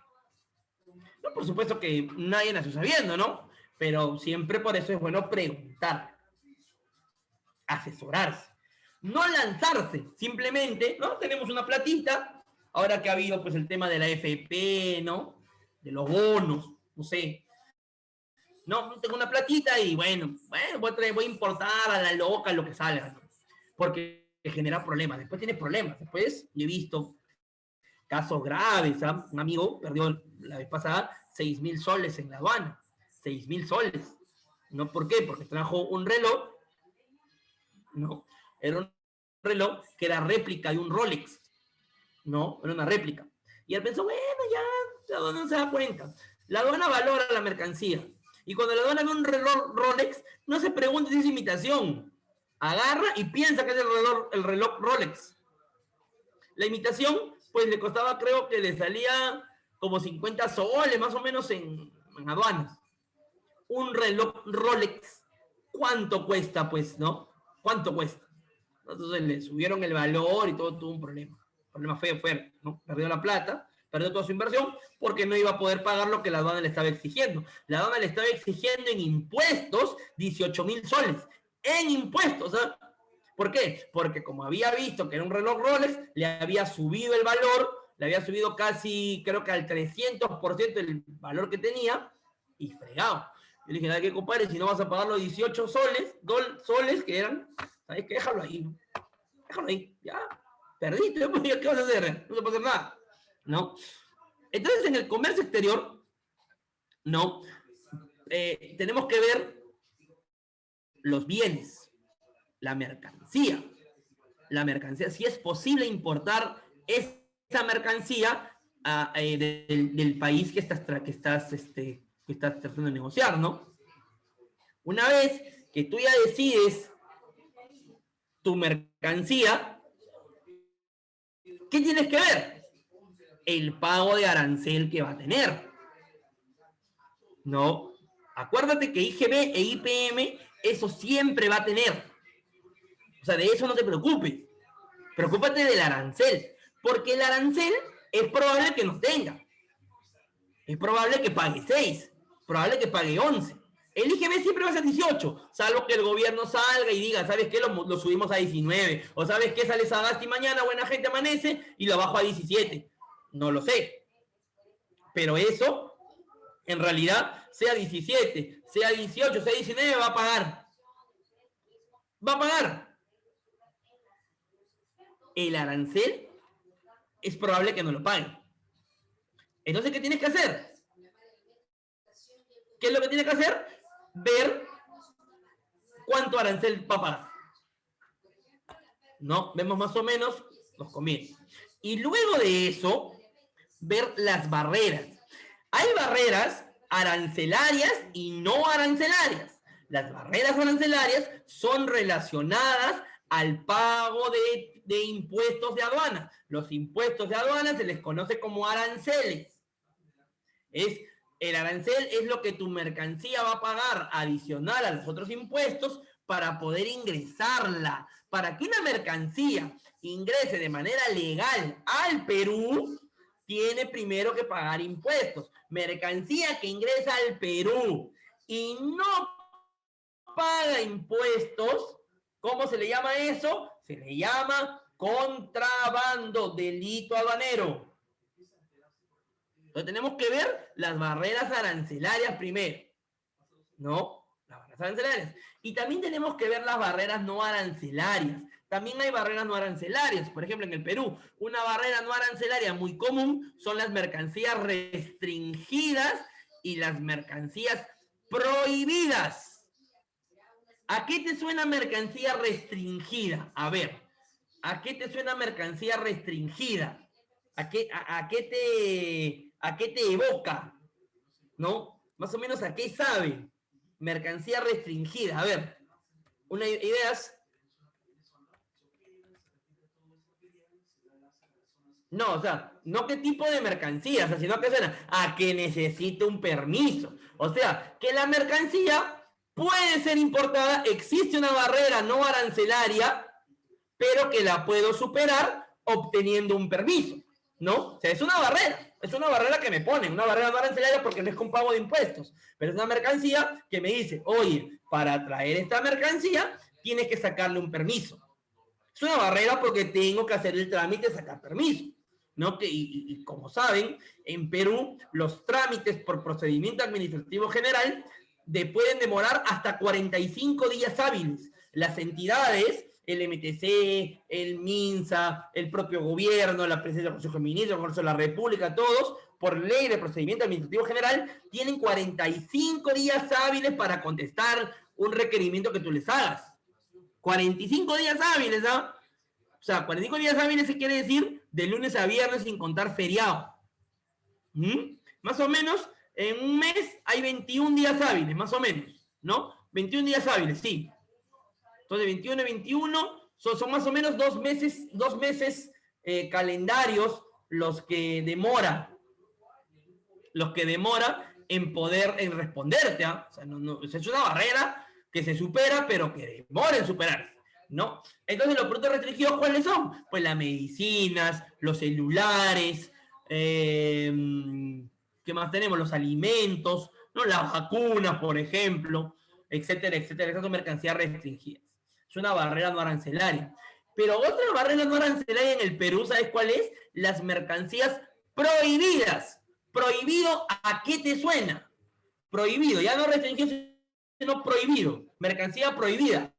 No, por supuesto que nadie nació sabiendo, ¿no? Pero siempre por eso es bueno preguntar, asesorarse. No lanzarse, simplemente, ¿no? Tenemos una platita, ahora que ha habido pues el tema de la AFP, ¿no? De los bonos, no sé. No, tengo una platita y bueno, voy a importar a la loca lo que salga, ¿no? Porque genera problemas, después tiene problemas, después he visto casos graves, ¿sabes? Un amigo perdió la vez pasada 6.000 soles en la aduana, 6.000 soles. ¿No? ¿Por qué? Porque trajo un reloj, ¿no? Era un reloj que era réplica de un Rolex, ¿no? Era una réplica. Y él pensó, bueno, ya, la aduana no se da cuenta. La aduana valora la mercancía. Y cuando la aduana ve un reloj Rolex, no se pregunta si es imitación. Agarra y piensa que es el reloj Rolex. La imitación, pues le costaba, creo que le salía como 50 soles, más o menos en aduanas. Un reloj Rolex, ¿cuánto cuesta, pues, no? ¿Cuánto cuesta? Entonces le subieron el valor y todo tuvo un problema. Problema feo, fuerte, ¿no? Perdió la plata, perdió toda su inversión porque no iba a poder pagar lo que la aduana le estaba exigiendo. La aduana le estaba exigiendo en impuestos 18.000 soles. En impuestos, ¿ah? ¿Por qué? Porque como había visto que era un reloj Rolex, le había subido el valor, le había subido casi, creo que al 300% el valor que tenía, y fregado. Yo le dije, nada que compadre, si no vas a pagar los 18 soles que eran, ¿sabes qué? Déjalo ahí, ¿no? Déjalo ahí, ya, perdiste, ¿qué vas a hacer? No se puede hacer nada, ¿no? Entonces, en el comercio exterior, ¿no? Tenemos que ver los bienes, la mercancía. La mercancía, si es posible importar esa mercancía del país que estás tratando de negociar, ¿no? Una vez que tú ya decides tu mercancía, ¿qué tienes que ver? El pago de arancel que va a tener. No, acuérdate que IGB e IPM, eso siempre va a tener. O sea, de eso no te preocupes. Preocúpate del arancel, porque el arancel es probable que no tenga. Es probable que pague 6, probable que pague 11. El IGB siempre va a ser 18, salvo que el gobierno salga y diga, ¿sabes qué? Lo subimos a 19. O ¿sabes qué? Sale Sagasti mañana, buena gente amanece y lo bajo a 17. No lo sé. Pero eso, en realidad, sea 17, sea 18, sea 19, va a pagar. Va a pagar. El arancel es probable que no lo pague. Entonces, ¿qué tienes que hacer? ¿Qué es lo que tienes que hacer? Ver cuánto arancel va a pagar. ¿No? Vemos más o menos los conviene. Y luego de eso, ver las barreras. Hay barreras arancelarias y no arancelarias. Las barreras arancelarias son relacionadas al pago de impuestos de aduana. Los impuestos de aduana se les conoce como aranceles. El arancel es lo que tu mercancía va a pagar adicional a los otros impuestos para poder ingresarla. Para que una mercancía ingrese de manera legal al Perú, tiene primero que pagar impuestos. Mercancía que ingresa al Perú y no paga impuestos, ¿cómo se le llama eso? Se le llama contrabando, delito aduanero. Entonces tenemos que ver las barreras arancelarias primero, ¿no? Las barreras arancelarias. Y también tenemos que ver las barreras no arancelarias. También hay barreras no arancelarias. Por ejemplo, en el Perú, una barrera no arancelaria muy común son las mercancías restringidas y las mercancías prohibidas. ¿A qué te suena mercancía restringida? A ver, ¿a qué te suena mercancía restringida? ¿A qué te evoca? ¿No? Más o menos a qué sabe. Mercancía restringida. A ver, una ideas. No, o sea, no qué tipo de mercancía, o sea, sino que suena a que necesite un permiso. O sea, que la mercancía puede ser importada, existe una barrera no arancelaria, pero que la puedo superar obteniendo un permiso, ¿no? O sea, es una barrera que me ponen, una barrera no arancelaria porque no es con pago de impuestos, pero es una mercancía que me dice, oye, para traer esta mercancía tienes que sacarle un permiso. Es una barrera porque tengo que hacer el trámite de sacar permiso, ¿no? Y como saben, en Perú los trámites por procedimiento administrativo general pueden demorar hasta 45 días hábiles. Las entidades el MTC, el MINSA, el propio gobierno, la presidencia del Consejo de Ministros, el Congreso de la República, todos, por ley de procedimiento administrativo general, tienen 45 días hábiles para contestar un requerimiento que tú les hagas. 45 días hábiles, ¿ah? O sea, 45 días hábiles se quiere decir de lunes a viernes sin contar feriado. Más o menos, en un mes hay 21 días hábiles, más o menos, ¿no? 21 días hábiles, sí. Entonces, 21 y 21 son más o menos 2 meses calendarios los que demora en responderte, ¿ah? O sea, es una barrera que se supera, pero que demora en superarse, ¿no? Entonces, los productos restringidos, ¿cuáles son? Pues las medicinas, los celulares, ¿qué más tenemos? Los alimentos, ¿no? Las vacunas, por ejemplo, etcétera, etcétera. Esas son mercancías restringidas. Es una barrera no arancelaria. Pero otra barrera no arancelaria en el Perú, ¿sabes cuál es? Las mercancías prohibidas. ¿Prohibido a qué te suena? Prohibido, ya no restringido, sino prohibido. Mercancía prohibida.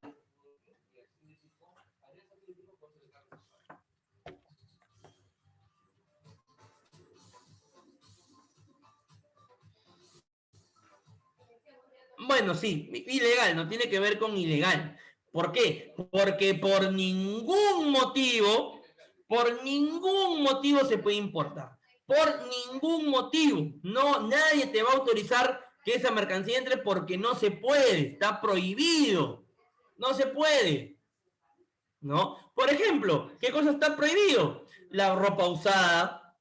Bueno, sí, ilegal, no tiene que ver con ilegal. ¿Por qué? Porque por ningún motivo se puede importar. Por ningún motivo. No, nadie te va a autorizar que esa mercancía entre porque no se puede, está prohibido. No se puede. ¿No? Por ejemplo, ¿qué cosa está prohibido? La ropa usada,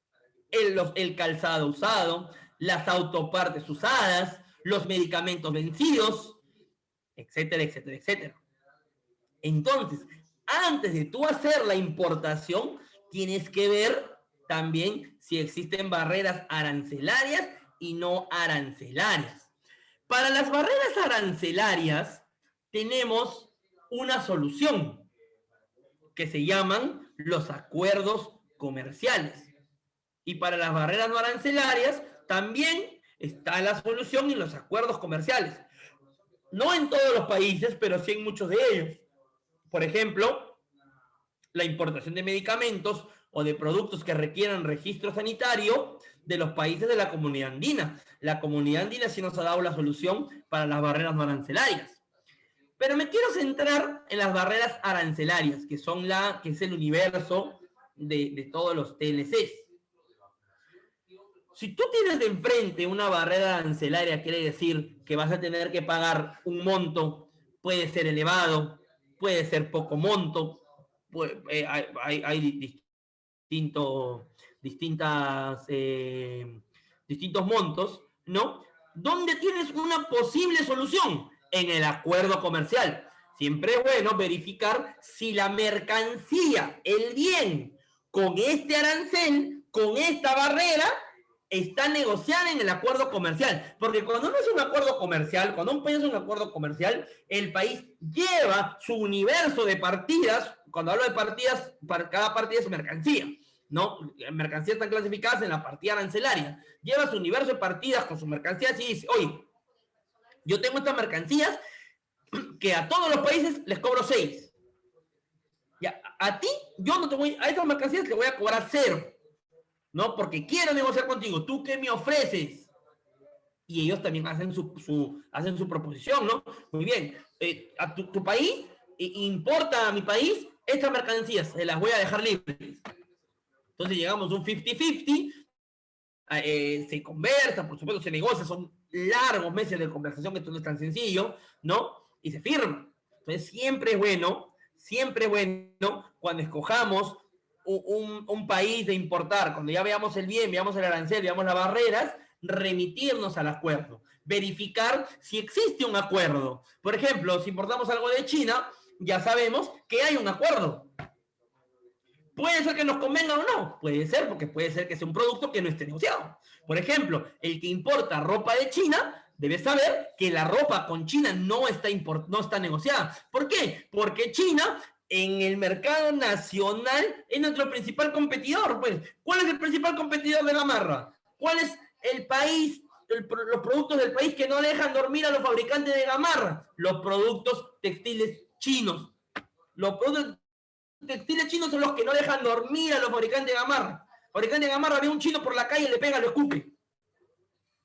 el calzado usado, las autopartes usadas, los medicamentos vencidos, etcétera, etcétera, etcétera. Entonces, antes de tú hacer la importación, tienes que ver también si existen barreras arancelarias y no arancelarias. Para las barreras arancelarias, tenemos una solución que se llaman los acuerdos comerciales. Y para las barreras no arancelarias, también está la solución en los acuerdos comerciales. No en todos los países, pero sí en muchos de ellos. Por ejemplo, la importación de medicamentos o de productos que requieran registro sanitario de los países de la Comunidad Andina. La Comunidad Andina sí nos ha dado la solución para las barreras no arancelarias. Pero me quiero centrar en las barreras arancelarias, que es el universo de todos los TLCs. Si tú tienes de enfrente una barrera arancelaria, quiere decir que vas a tener que pagar un monto, puede ser elevado, puede ser poco monto, hay distintos montos, ¿no? ¿Dónde tienes una posible solución? En el acuerdo comercial. Siempre es bueno verificar si la mercancía, el bien, con este arancel, con esta barrera, está negociada en el acuerdo comercial. Porque cuando no es un acuerdo comercial, cuando un país es un acuerdo comercial, el país lleva su universo de partidas. Cuando hablo de partidas, cada partida es mercancía, ¿no? Mercancías están clasificadas en la partida arancelaria. Lleva su universo de partidas con sus mercancías y dice, oye, yo tengo estas mercancías que a todos los países les cobro 6. Ya, a ti, yo no te voy, a estas mercancías le voy a cobrar 0. ¿No? Porque quiero negociar contigo. ¿Tú qué me ofreces? Y ellos también hacen su proposición, ¿no? Muy bien. A tu país importa a mi país estas mercancías. Se las voy a dejar libres. Entonces llegamos a un 50-50. Se conversa, por supuesto, se negocia. Son largos meses de conversación, que esto no es tan sencillo, ¿no? Y se firma. Entonces siempre es bueno cuando escojamos un país de importar, cuando ya veamos el bien, veamos el arancel, veamos las barreras, remitirnos al acuerdo, verificar si existe un acuerdo. Por ejemplo, si importamos algo de China, ya sabemos que hay un acuerdo. Puede ser que nos convenga o no, puede ser, porque puede ser que sea un producto que no esté negociado. Por ejemplo, el que importa ropa de China debe saber que la ropa con China no está negociada. ¿Por qué? Porque China en el mercado nacional es nuestro principal competidor. Pues, ¿cuál es el principal competidor de Gamarra? ¿Cuál es el país, los productos del país que no dejan dormir a los fabricantes de Gamarra? Los productos textiles chinos. Los productos textiles chinos son los que no dejan dormir a los fabricantes de gamarra. Fabricante de gamarra ve a un chino por la calle, le pega, lo escupe.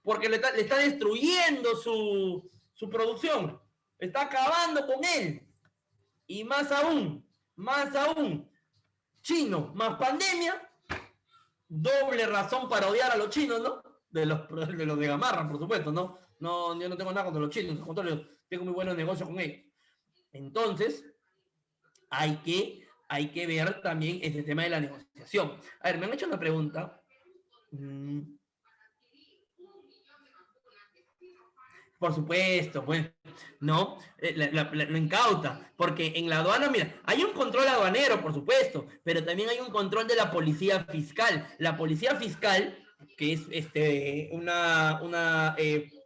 Porque le está destruyendo su producción. Está acabando con él. Y más aún, chino más pandemia, doble razón para odiar a los chinos, ¿no? De los de gamarra, por supuesto, ¿no? No, yo no tengo nada contra los chinos, al contrario, tengo muy buenos negocios con ellos. Entonces, hay que ver también ese tema de la negociación. A ver, me han hecho una pregunta. Por supuesto, pues, ¿no? Lo incauta, porque en la aduana, mira, hay un control aduanero, por supuesto, pero también hay un control de la policía fiscal. La policía fiscal, que es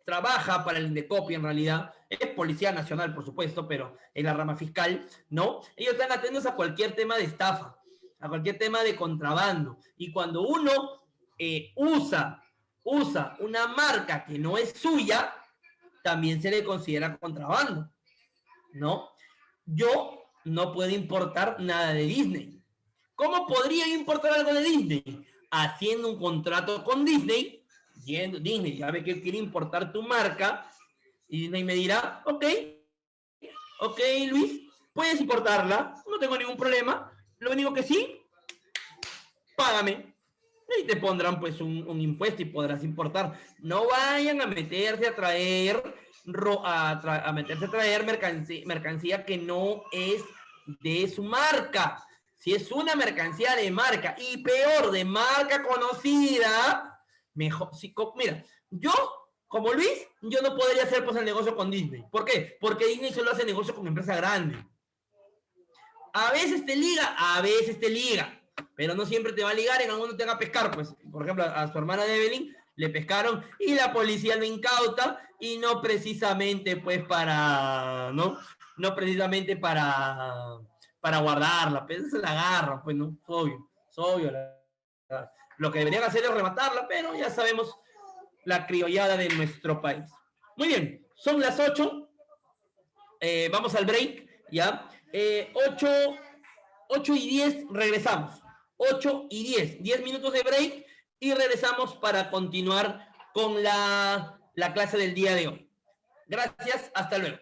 trabaja para el Indecopi en realidad, es Policía Nacional, por supuesto, pero en la rama fiscal, ¿no? Ellos están atentos a cualquier tema de estafa, a cualquier tema de contrabando. Y cuando uno usa una marca que no es suya, también se le considera contrabando, ¿no? Yo no puedo importar nada de Disney. ¿Cómo podría importar algo de Disney? Haciendo un contrato con Disney, Disney ya ve que quiere importar tu marca, y Disney me dirá, ok, Luis, puedes importarla, no tengo ningún problema, lo único que sí, págame. Y te pondrán pues un impuesto y podrás importar. No vayan a meterse a traer mercancía que no es de su marca. Si es una mercancía de marca y peor, de marca conocida, mejor. Mira, yo, como Luis, yo no podría hacer pues el negocio con Disney. ¿Por qué? Porque Disney solo hace negocio con empresas grandes. A veces te liga, pero no siempre te va a ligar, en alguno te va a pescar, pues, por ejemplo, a su hermana de Evelyn le pescaron y la policía lo incauta y no precisamente, pues, no precisamente para guardarla, pues, se la agarran, pues, no, es obvio, lo que deberían hacer es rematarla, pero ya sabemos la criollada de nuestro país. Muy bien, son las 8, vamos al break, ¿ya? 8:10 regresamos. 8:10, 10 minutos de break y regresamos para continuar con la clase del día de hoy. Gracias, hasta luego.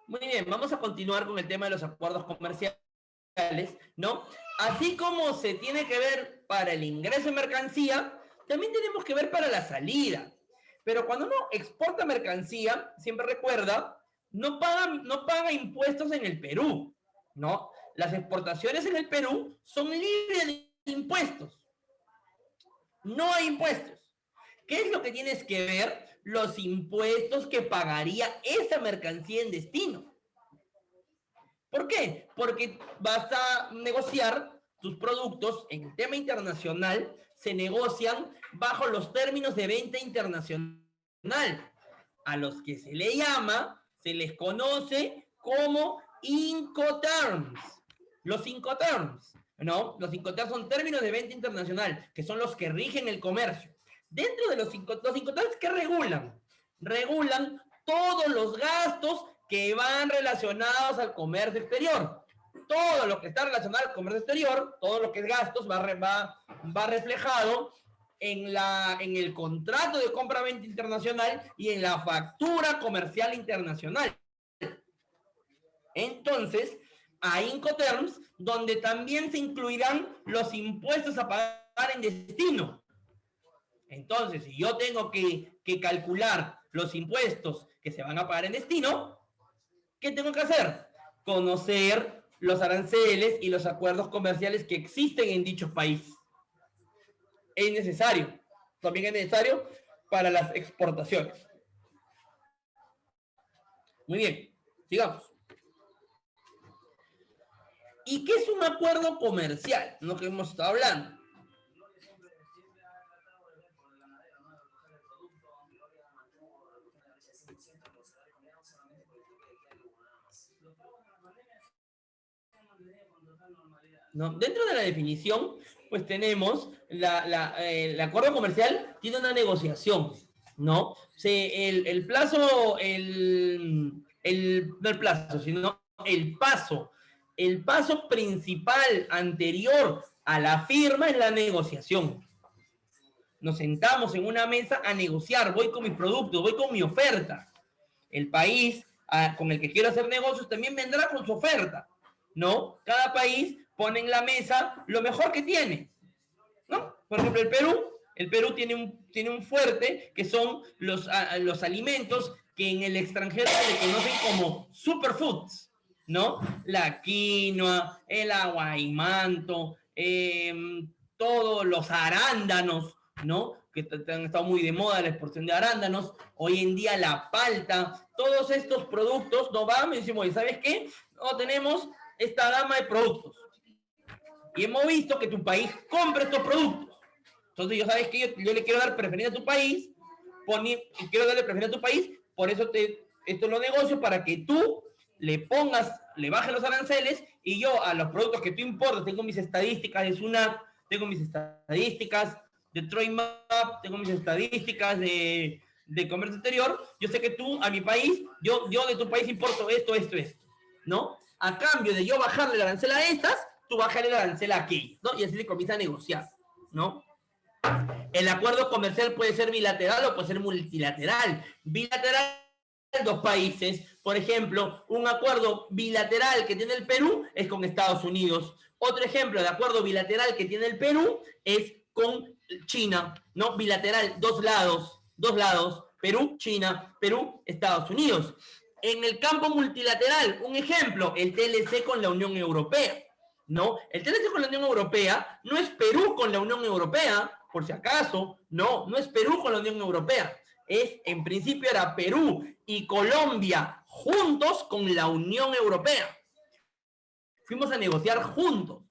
Muy bien, vamos a continuar con el tema de los acuerdos comerciales, ¿no? Así como se tiene que ver para el ingreso de mercancía, también tenemos que ver para la salida. Pero cuando uno exporta mercancía, siempre recuerda, no paga impuestos en el Perú, ¿no? Las exportaciones en el Perú son libres de impuestos. No hay impuestos. ¿Qué es lo que tienes que ver? Los impuestos que pagaría esa mercancía en destino. ¿Por qué? Porque vas a negociar tus productos en el tema internacional, se negocian bajo los términos de venta internacional, a los que se les conoce como Incoterms. Los Incoterms, ¿no? Los Incoterms son términos de venta internacional, que son los que rigen el comercio. Dentro de los Incoterms, ¿qué regulan? Regulan todos los gastos que van relacionados al comercio exterior. Todo lo que está relacionado al comercio exterior, todo lo que es gastos, va reflejado en el contrato de compra-venta internacional y en la factura comercial internacional. Entonces, hay Incoterms donde también se incluirán los impuestos a pagar en destino. Entonces, si yo tengo que calcular los impuestos que se van a pagar en destino, ¿qué tengo que hacer? Conocer los aranceles y los acuerdos comerciales que existen en dichos países. Es necesario. También es necesario para las exportaciones. Muy bien, sigamos. ¿Y qué es un acuerdo comercial? Lo que hemos estado hablando. ¿No? Dentro de la definición, pues tenemos el acuerdo comercial tiene una negociación, ¿no? El plazo, no el plazo, sino el paso principal anterior a la firma es la negociación. Nos sentamos en una mesa a negociar, voy con mis productos, voy con mi oferta. El país con el que quiero hacer negocios también vendrá con su oferta, ¿no? Cada país pone en la mesa lo mejor que tiene, ¿no? Por ejemplo, el Perú tiene un fuerte que son los alimentos que en el extranjero se le conocen como superfoods, ¿no? La quinoa, el aguaimanto, todos los arándanos, ¿no? Que han estado muy de moda la exportación de arándanos, hoy en día la palta, todos estos productos, nos vamos y decimos, ¿sabes qué? No tenemos esta gama de productos. Y hemos visto que tu país compra estos productos. Entonces, ¿sabes qué? Yo le quiero dar preferencia a tu país, quiero darle preferencia a tu país, por eso esto lo negocio para que tú le bajes los aranceles y yo a los productos que tú importas, tengo mis estadísticas de SUNAT, tengo mis estadísticas de Trade Map, tengo mis estadísticas de comercio exterior, yo sé que tú, a mi país, yo de tu país importo esto, ¿no? A cambio de yo bajarle el arancel a estas, tú bajarle el arancel aquí, ¿no? Y así se comienza a negociar, ¿no? El acuerdo comercial puede ser bilateral o puede ser multilateral. Bilateral, dos países. Por ejemplo, un acuerdo bilateral que tiene el Perú es con Estados Unidos. Otro ejemplo de acuerdo bilateral que tiene el Perú es con China, ¿no? Bilateral, dos lados, Perú, China, Perú, Estados Unidos. En el campo multilateral, un ejemplo, el TLC con la Unión Europea, ¿no? El TLC con la Unión Europea no es Perú con la Unión Europea, por si acaso, no es Perú con la Unión Europea. En principio era Perú y Colombia juntos con la Unión Europea. Fuimos a negociar juntos.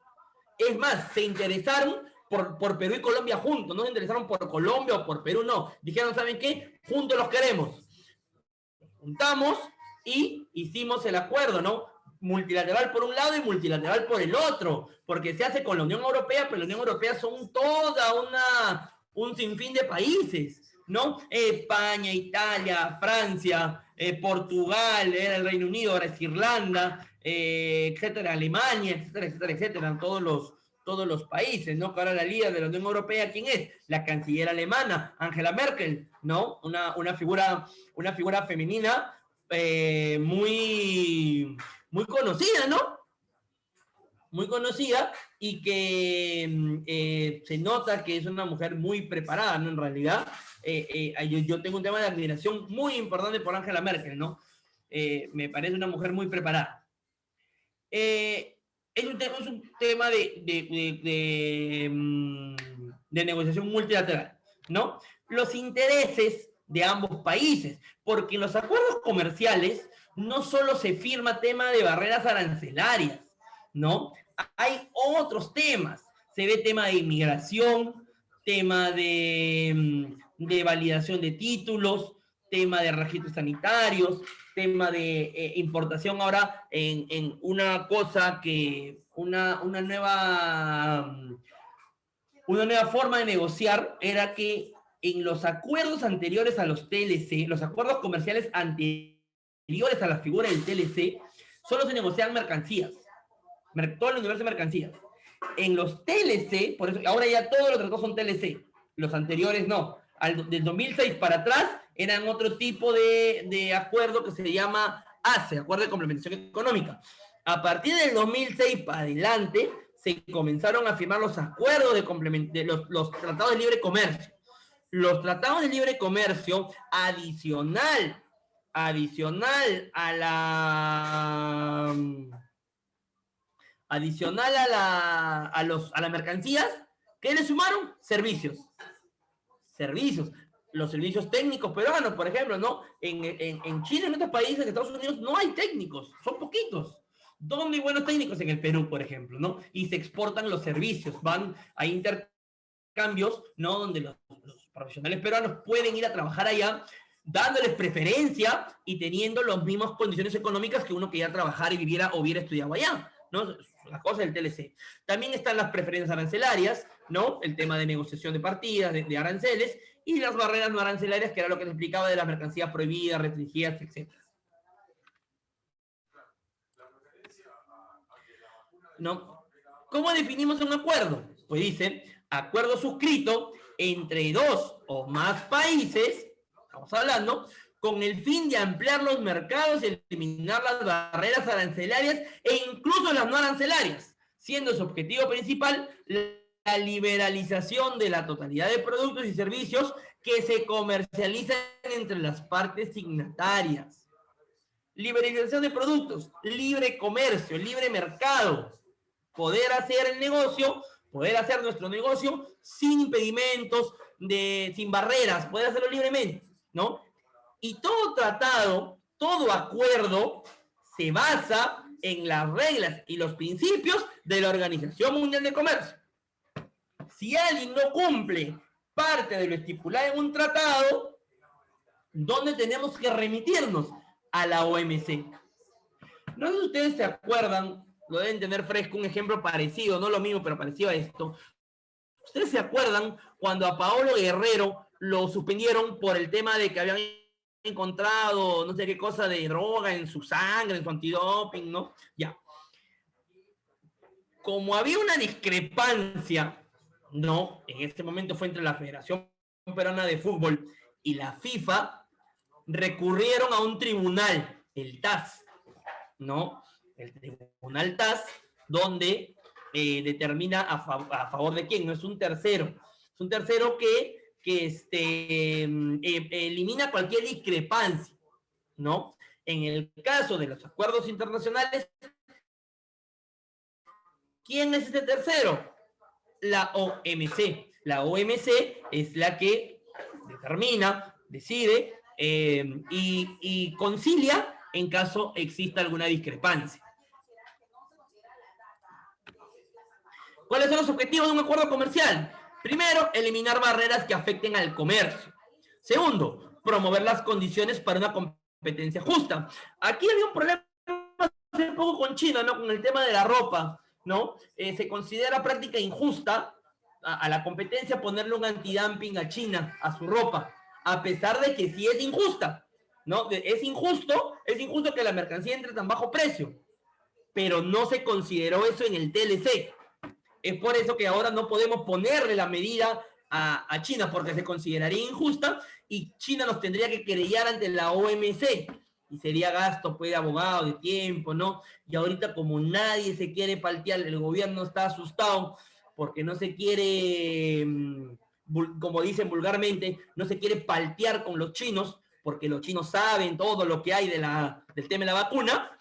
Es más, se interesaron por Perú y Colombia juntos, no se interesaron por Colombia o por Perú, no. Dijeron, ¿saben qué? Juntos los queremos. Juntamos y hicimos el acuerdo, ¿no? Multilateral por un lado y multilateral por el otro, porque se hace con la Unión Europea, pero la Unión Europea son un sinfín de países, ¿no? España, Italia, Francia, Portugal, era el Reino Unido, ahora es Irlanda, etcétera, Alemania, etcétera, todos los países, ¿no? Que ahora la líder de la Unión Europea, ¿quién es? La canciller alemana, Angela Merkel, ¿no? Una figura femenina muy conocida, ¿no? Muy conocida y que se nota que es una mujer muy preparada, ¿no? En realidad, yo tengo un tema de admiración muy importante por Angela Merkel, ¿no? Me parece una mujer muy preparada. Es un tema de negociación multilateral, ¿no? Los intereses de ambos países, porque en los acuerdos comerciales no solo se firma tema de barreras arancelarias, ¿no? Hay otros temas, se ve tema de inmigración, tema de validación de títulos, tema de registros sanitarios, tema de importación ahora en una cosa que, una nueva forma de negociar era que en los acuerdos anteriores a los TLC, los acuerdos comerciales anteriores a la figura del TLC, solo se negociaban mercancías, todo el universo de mercancías. En los TLC, por eso ahora ya todos los tratados son TLC, los anteriores no. Del 2006 para atrás eran otro tipo de acuerdo que se llama ACE, Acuerdo de Complementación Económica. A partir del 2006 para adelante se comenzaron a firmar los acuerdos de los tratados de libre comercio. Los tratados de libre comercio adicional a las mercancías, ¿qué le sumaron? Servicios. Los servicios técnicos peruanos, por ejemplo, ¿no? En Chile, en otros países, en Estados Unidos, no hay técnicos, son poquitos. ¿Dónde hay buenos técnicos? En el Perú, por ejemplo, ¿no? Y se exportan los servicios, van a intercambios, ¿no? Donde los profesionales peruanos pueden ir a trabajar allá, dándoles preferencia y teniendo las mismas condiciones económicas que uno que ya trabajara y viviera o hubiera estudiado allá, ¿no? Las cosas del TLC. También están las preferencias arancelarias, ¿no? El tema de negociación de partidas, de aranceles, y las barreras no arancelarias, que era lo que les explicaba de las mercancías prohibidas, restringidas, etc. ¿No? ¿Cómo definimos un acuerdo? Pues dice, acuerdo suscrito entre dos o más países, estamos hablando, con el fin de ampliar los mercados y eliminar las barreras arancelarias e incluso las no arancelarias, siendo su objetivo principal la liberalización de la totalidad de productos y servicios que se comercializan entre las partes signatarias. Liberalización de productos, libre comercio, libre mercado, poder hacer el negocio, poder hacer nuestro negocio sin impedimentos, sin barreras, poder hacerlo libremente, ¿no? Y todo tratado, todo acuerdo se basa en las reglas y los principios de la Organización Mundial de Comercio. Si alguien no cumple parte de lo estipulado en un tratado, ¿dónde tenemos que remitirnos? A la OMC. No sé si ustedes se acuerdan, lo deben tener fresco, un ejemplo parecido, no lo mismo, pero parecido a esto. ¿Ustedes se acuerdan cuando a Paolo Guerrero lo suspendieron por el tema de que habían encontrado no sé qué cosa de droga en su sangre, en su antidoping, ¿no? Ya. Como había una discrepancia, ¿no? En este momento fue entre la Federación Peruana de Fútbol y la FIFA, recurrieron a un tribunal, el TAS, ¿no? El tribunal TAS, donde determina a favor de quién, no es un tercero. Es un tercero que elimina cualquier discrepancia, ¿no? En el caso de los acuerdos internacionales, ¿quién es este tercero? La OMC. La OMC es la que determina, decide y concilia en caso exista alguna discrepancia. ¿Cuáles son los objetivos de un acuerdo comercial? Primero, eliminar barreras que afecten al comercio. Segundo, promover las condiciones para una competencia justa. Aquí había un problema hace poco con China, ¿no? Con el tema de la ropa, ¿no? Se considera práctica injusta a la competencia ponerle un antidumping a China, a su ropa, a pesar de que sí es injusta, ¿no? Es injusto que la mercancía entre tan bajo precio, pero no se consideró eso en el TLC. Es por eso que ahora no podemos ponerle la medida a China, porque se consideraría injusta y China nos tendría que querellar ante la OMC. y sería gasto pues de abogado, de tiempo, ¿no? Y ahorita como nadie se quiere paltear, el gobierno está asustado porque no se quiere, como dicen vulgarmente, no se quiere paltear con los chinos, porque los chinos saben todo lo que hay del tema de la vacuna.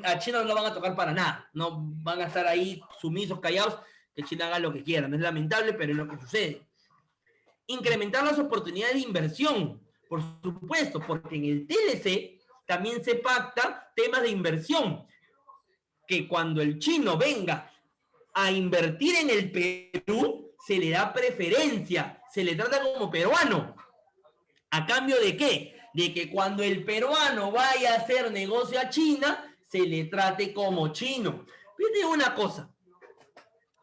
A China no lo van a tocar para nada, no van a estar ahí sumisos, callados, que China haga lo que quiera. Es lamentable, pero es lo que sucede. Incrementar las oportunidades de inversión, por supuesto, porque en el TLC también se pacta temas de inversión, que cuando el chino venga a invertir en el Perú, se le da preferencia, se le trata como peruano. ¿A cambio de qué? De que cuando el peruano vaya a hacer negocio a China, se le trate como chino. Fíjate una cosa,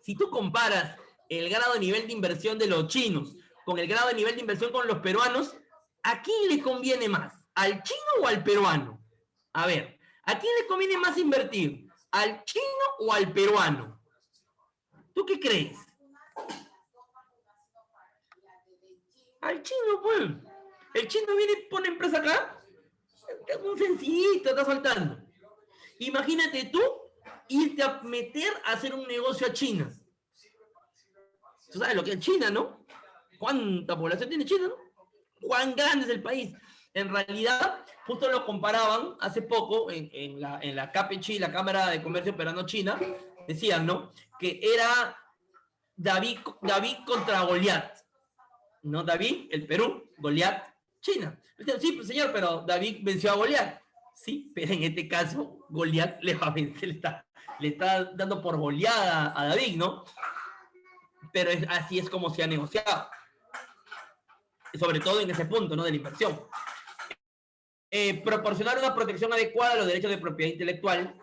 si tú comparas el grado de nivel de inversión de los chinos con el grado de nivel de inversión con los peruanos, ¿a quién le conviene más? ¿Al chino o al peruano? A ver, ¿a quién le conviene más invertir? ¿Al chino o al peruano? ¿Tú qué crees? Al chino, pues. El chino viene y pone empresa acá. Un sencillito, está faltando. Imagínate tú irte a meter a hacer un negocio a China. Tú sabes lo que es China, ¿no? ¿Cuánta población tiene China, no? ¿Cuán grande es el país? En realidad, justo lo comparaban hace poco en la KPCH, la Cámara de Comercio Peruano-China, decían, ¿no? Que era David contra Goliat. ¿No? David, el Perú, Goliat, China. Sí, pues, señor, pero David venció a Goliat. Sí, pero en este caso, Goliat le va a vencer, le está dando por goleada a David, ¿no? Pero así es como se ha negociado. Sobre todo en ese punto, ¿no? De la inversión. Proporcionar una protección adecuada a los derechos de propiedad intelectual,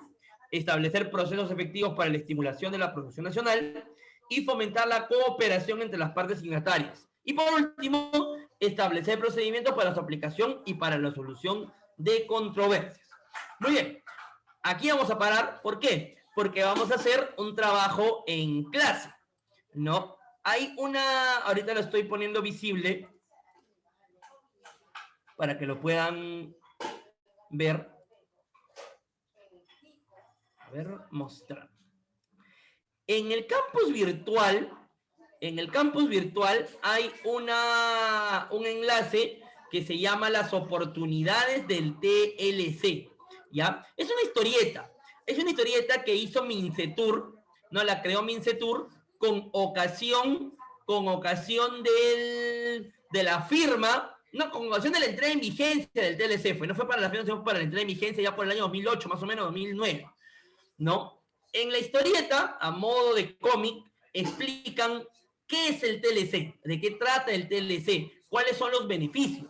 establecer procesos efectivos para la estimulación de la producción nacional y fomentar la cooperación entre las partes signatarias. Y por último, establecer procedimientos para su aplicación y para la solución de controversias. Muy bien, aquí vamos a parar. ¿Por qué? Porque vamos a hacer un trabajo en clase, ¿no? Hay ahorita lo estoy poniendo visible para que lo puedan ver. A ver, mostrar. En el campus virtual hay un enlace que se llama las oportunidades del TLC, ¿ya? Es una historieta que hizo Mincetur, ¿no? La creó Mincetur con ocasión de la firma, no, con ocasión de la entrada en vigencia del TLC, no fue para la firma, sino para la entrada en vigencia ya por el año 2008, más o menos 2009, ¿no? En la historieta, a modo de cómic, explican qué es el TLC, de qué trata el TLC, cuáles son los beneficios.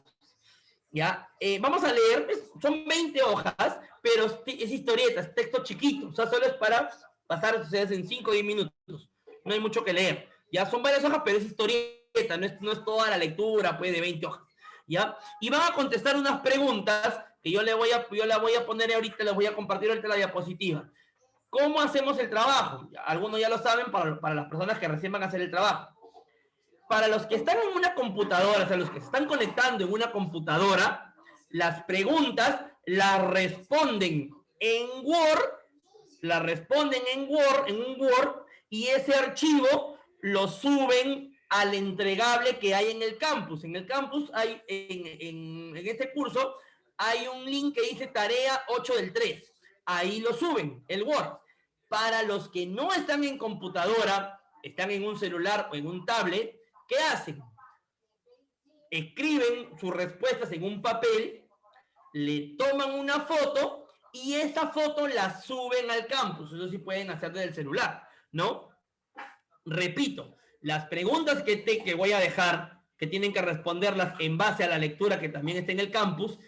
¿Ya? Vamos a leer, son 20 hojas, pero es historieta, es texto chiquito, o sea, solo es para pasar ustedes en 5 o 10 minutos. No hay mucho que leer. Ya son varias hojas, pero es historieta, no es toda la lectura, pues, de 20 hojas. ¿Ya? Y van a contestar unas preguntas que yo la voy a poner ahorita, les voy a compartir ahorita la diapositiva. ¿Cómo hacemos el trabajo? Algunos ya lo saben para las personas que recién van a hacer el trabajo. Para los que están en una computadora, o sea, los que se están conectando en una computadora, las preguntas las responden en Word, en un Word, y ese archivo lo suben al entregable que hay en el campus. En el campus hay, en este curso, hay un link que dice tarea 8 del 3. Ahí lo suben, el Word. Para los que no están en computadora, están en un celular o en un tablet, ¿qué hacen? Escriben sus respuestas en un papel, le toman una foto y esa foto la suben al campus. Eso sí pueden hacer desde el celular, ¿no? Repito, las preguntas que voy a dejar, que tienen que responderlas en base a la lectura que también está en el campus,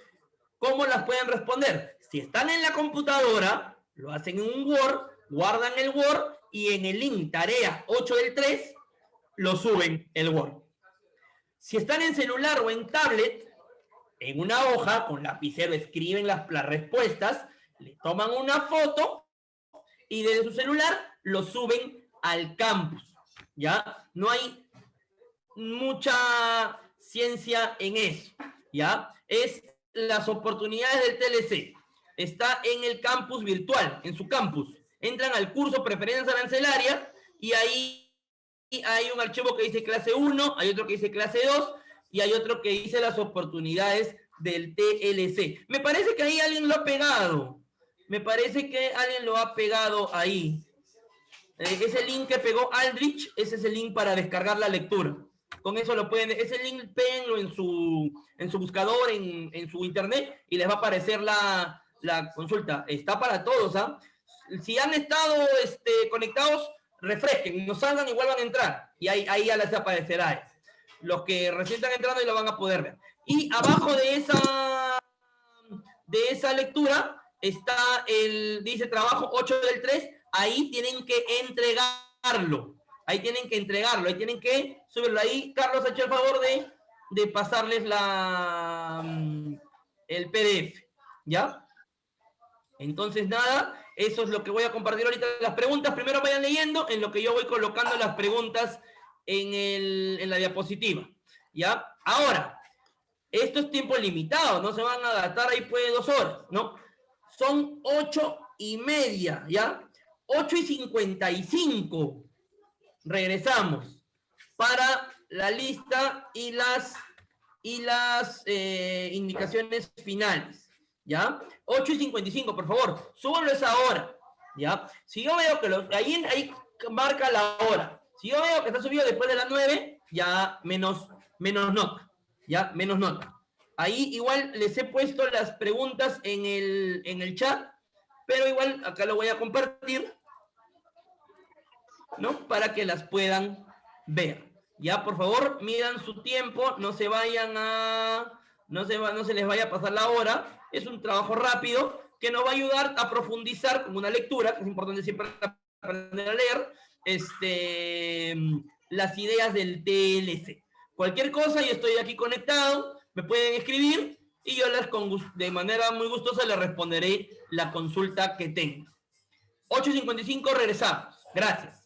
¿cómo las pueden responder? Si están en la computadora, lo hacen en un Word, guardan el Word y en el link tarea 8 del 3 lo suben el Word. Si están en celular o en tablet, en una hoja con lapicero escriben las respuestas, le toman una foto y desde su celular lo suben al campus. ¿Ya? No hay mucha ciencia en eso. ¿Ya? Es las oportunidades del TLC. Está en el campus virtual, en su campus. Entran al curso Preferencias Arancelarias y ahí hay un archivo que dice clase 1, hay otro que dice clase 2 y hay otro que dice las oportunidades del TLC. Me parece que ahí alguien lo ha pegado. Me parece que alguien lo ha pegado ahí. Ese link que pegó Aldrich, ese es el link para descargar la lectura. Con eso lo pueden, ese link péguenlo en su buscador, en su internet, y les va a aparecer la consulta. Está para todos, ¿ah? Si han estado conectados, refresquen, no salgan y vuelvan a entrar. Y ahí ya les aparecerá. Los que recién están entrando y lo van a poder ver. Y abajo de esa lectura está dice trabajo 8 del 3, ahí tienen que entregarlo. Ahí tienen que entregarlo, ahí tienen que subirlo. Ahí Carlos ha hecho el favor de pasarles el PDF, ¿ya? Entonces, nada, eso es lo que voy a compartir ahorita. Las preguntas, primero vayan leyendo en lo que yo voy colocando las preguntas en la diapositiva, ¿ya? Ahora, esto es tiempo limitado, no se van a adaptar ahí pues 2 horas, ¿no? Son 8:30, ¿ya? 8:55. Regresamos para la lista y las indicaciones finales, ¿ya? 8:55, por favor, súbanlo esa hora, ¿ya? Si yo veo que ahí marca la hora. Si yo veo que está subido después de las 9, ya menos nota, ¿ya? Menos nota. Ahí igual les he puesto las preguntas en el chat, pero igual acá lo voy a compartir, ¿no? Para que las puedan ver. Ya, por favor, midan su tiempo, no se les vaya a pasar la hora. Es un trabajo rápido que nos va a ayudar a profundizar con una lectura, que es importante siempre aprender a leer, las ideas del TLC. Cualquier cosa, yo estoy aquí conectado, me pueden escribir y yo de manera muy gustosa les responderé la consulta que tengan. 8:55, regresamos. Gracias.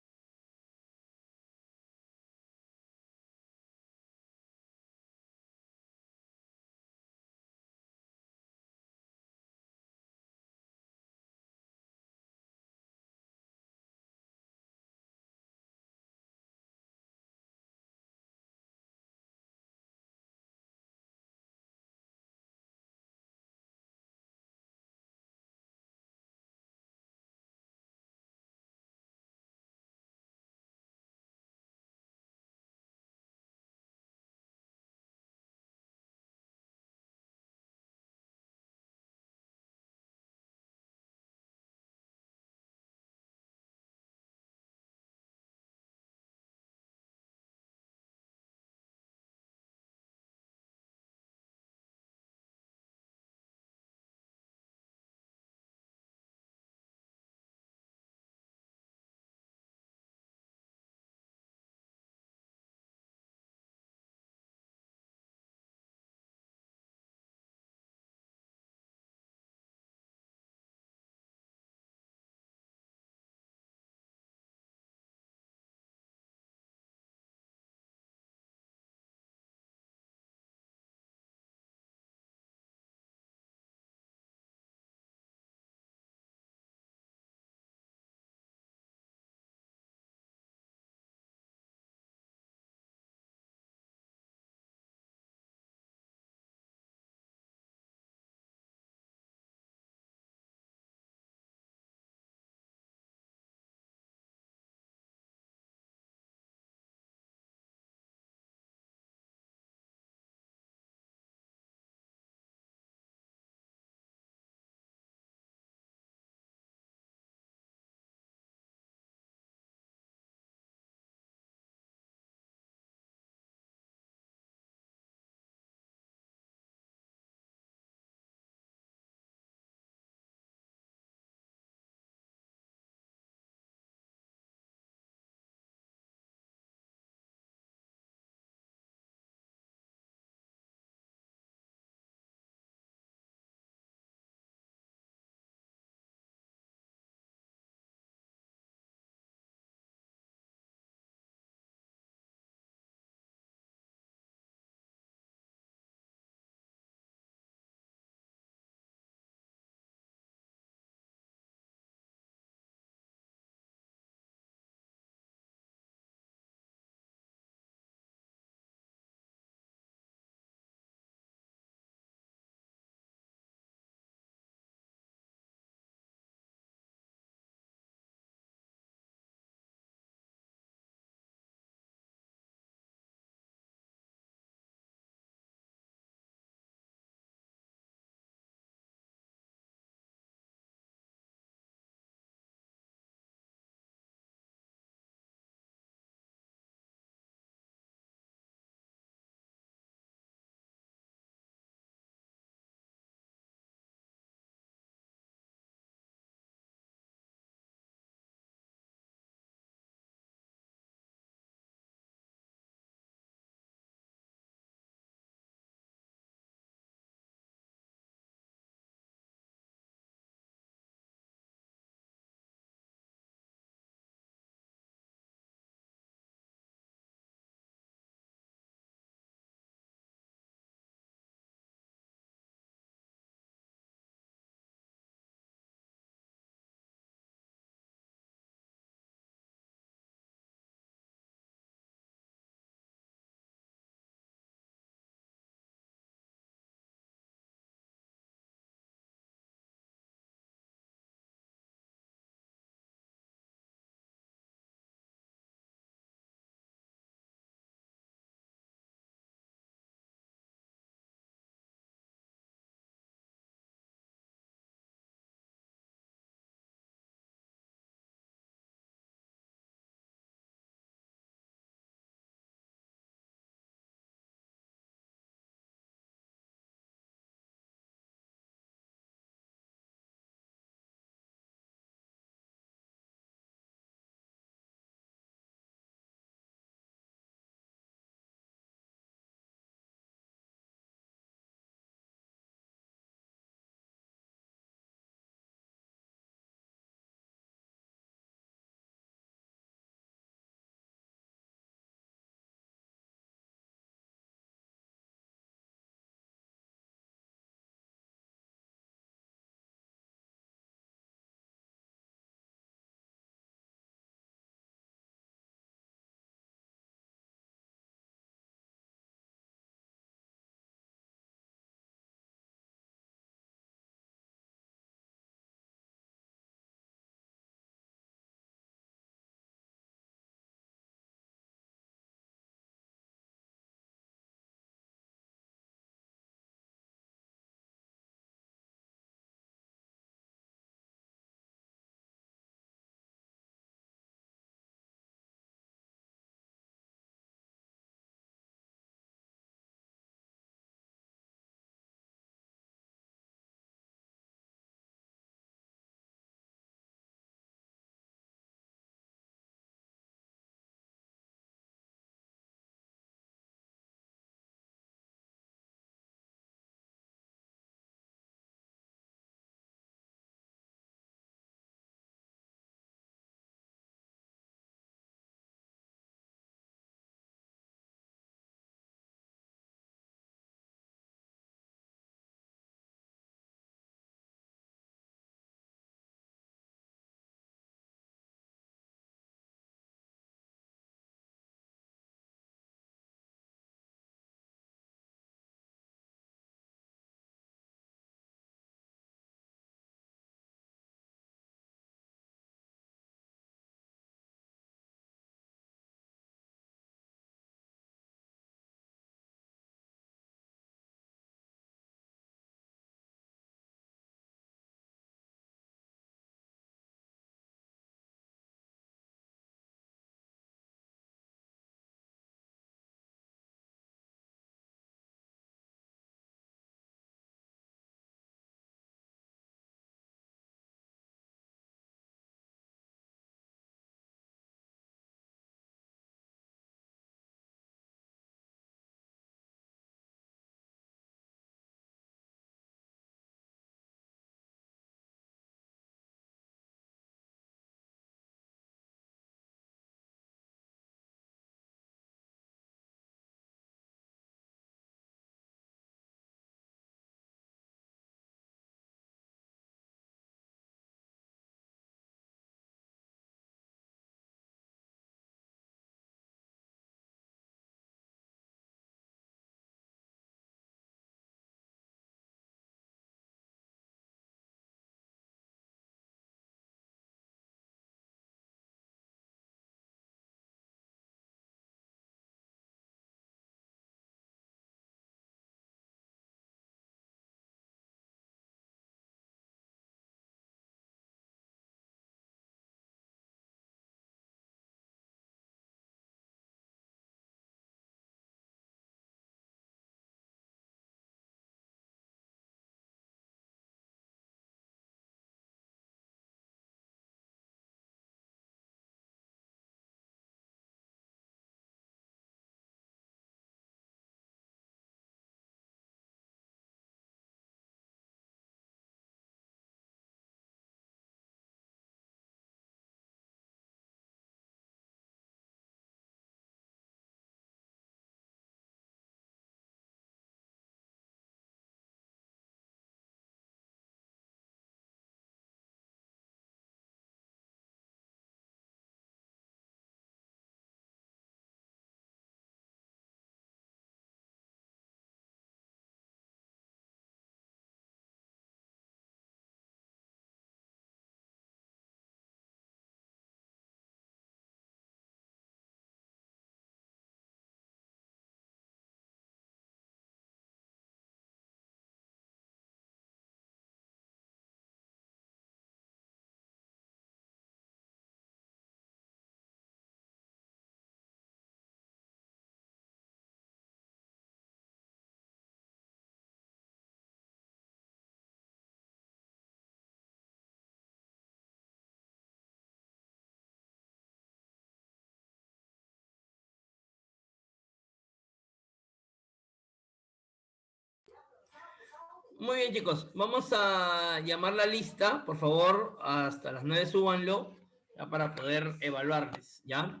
Muy bien, chicos. Vamos a llamar la lista, por favor, hasta las 9 súbanlo, ya para poder evaluarles, ¿ya?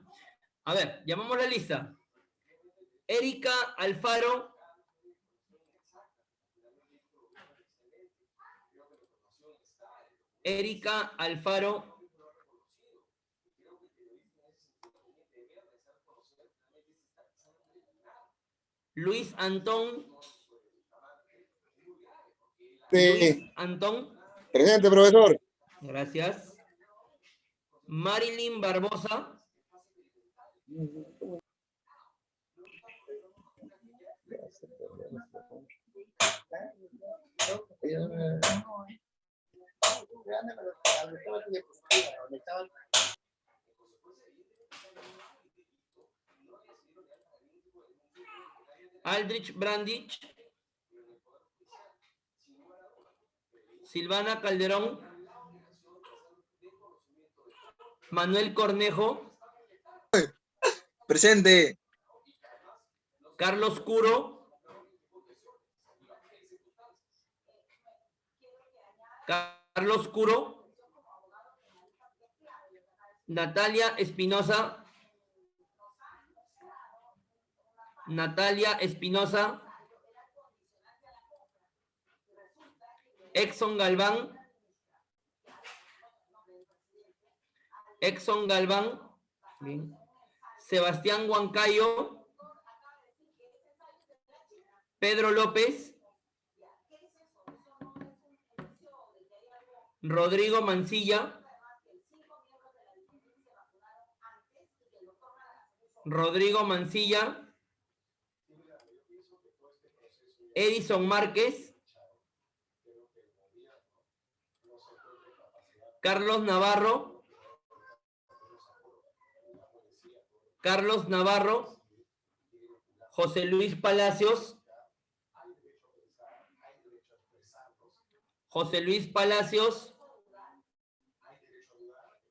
A ver, llamamos la lista. Erika Alfaro. Erika Alfaro. Luis Antón. Luis Sí, Antón. presente, profesor. Gracias. Marilyn Barbosa. Aldrich Brandich. Silvana Calderón. Manuel Cornejo. Presente. Carlos Curo. Carlos Curo. Natalia Espinosa. Natalia Espinosa. Exxon Galván. Exxon Galván. Bien. Sebastián Huancayo. Pedro López. Rodrigo Mancilla. Rodrigo Mancilla. Edison Márquez. Carlos Navarro. Carlos Navarro. José Luis Palacios. José Luis Palacios.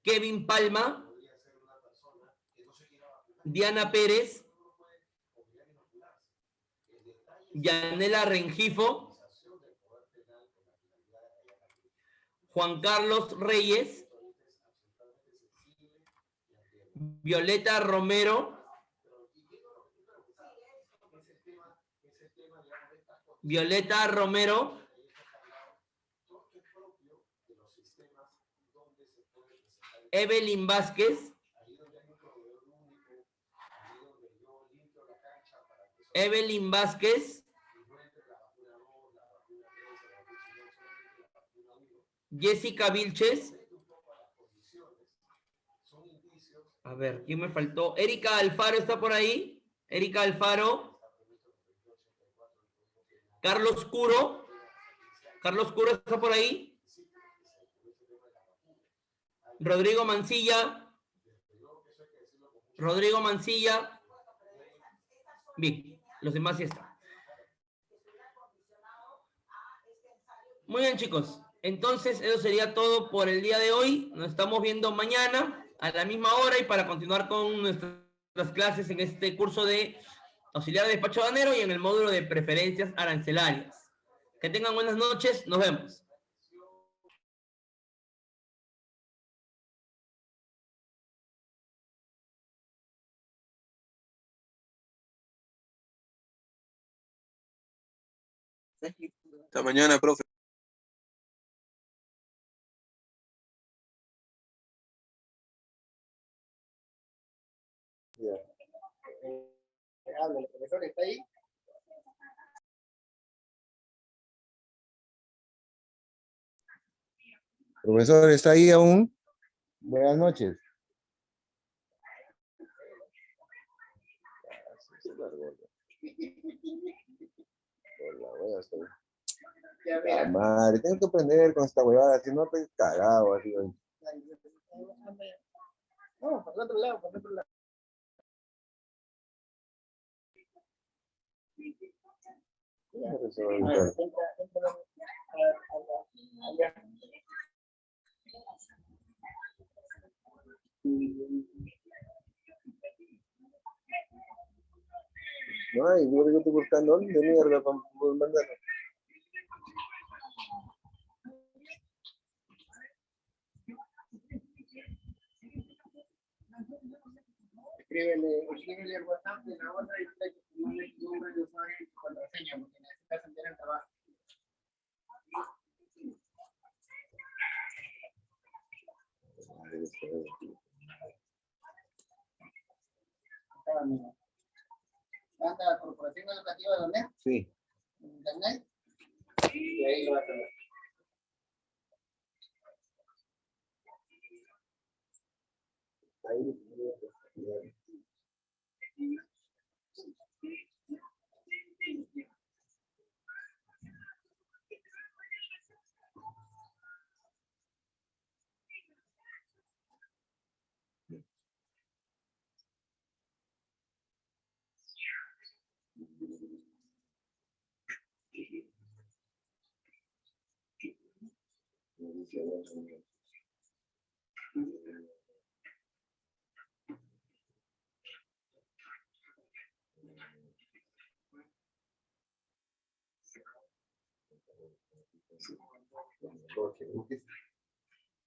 Kevin Palma. Diana Pérez. Yanela Rengifo. Juan Carlos Reyes. Violeta Romero. Violeta Romero. Evelyn Vázquez. Evelyn Vázquez. Jessica Vilches. A ver, ¿quién me faltó? Erika Alfaro está por ahí. Erika Alfaro. Carlos Curo. Carlos Curo está por ahí. Rodrigo Mancilla. Rodrigo Mancilla. Bien, los demás ya están. Muy bien, chicos. Entonces, eso sería todo por el día de hoy. Nos estamos viendo mañana a la misma hora y para continuar con nuestras clases en este curso de auxiliar de despacho aduanero y en el módulo de preferencias arancelarias. Que tengan buenas noches. Nos vemos. Hasta mañana, profe. Habla, el profesor está ahí. Profesor, ¿está ahí aún? Buenas noches. La madre, tengo que aprender con esta huevada, si no estoy cagado así. No, por el otro lado, por el otro lado. No, y yo estoy buscando de mierda para mandar. escríbele el WhatsApp de la otra y usted mande tu nombre de usuario y tu contraseña, porque necesitas entrar al trabajo. ¿Anda la Corporación Educativa de dónde? Sí. ¿Internet? Y ahí lo vas a ver.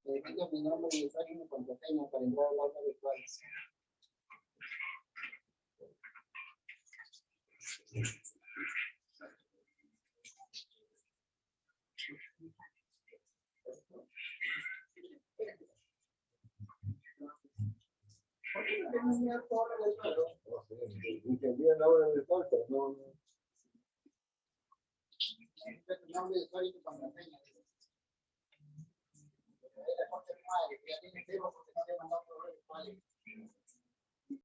Necesito mi nombre de usuario y mi contraseña para entrar al aula virtual. Necesito tu nombre de usuario y tu contraseña. Ya tiene tiempo porque no te he mandado correo.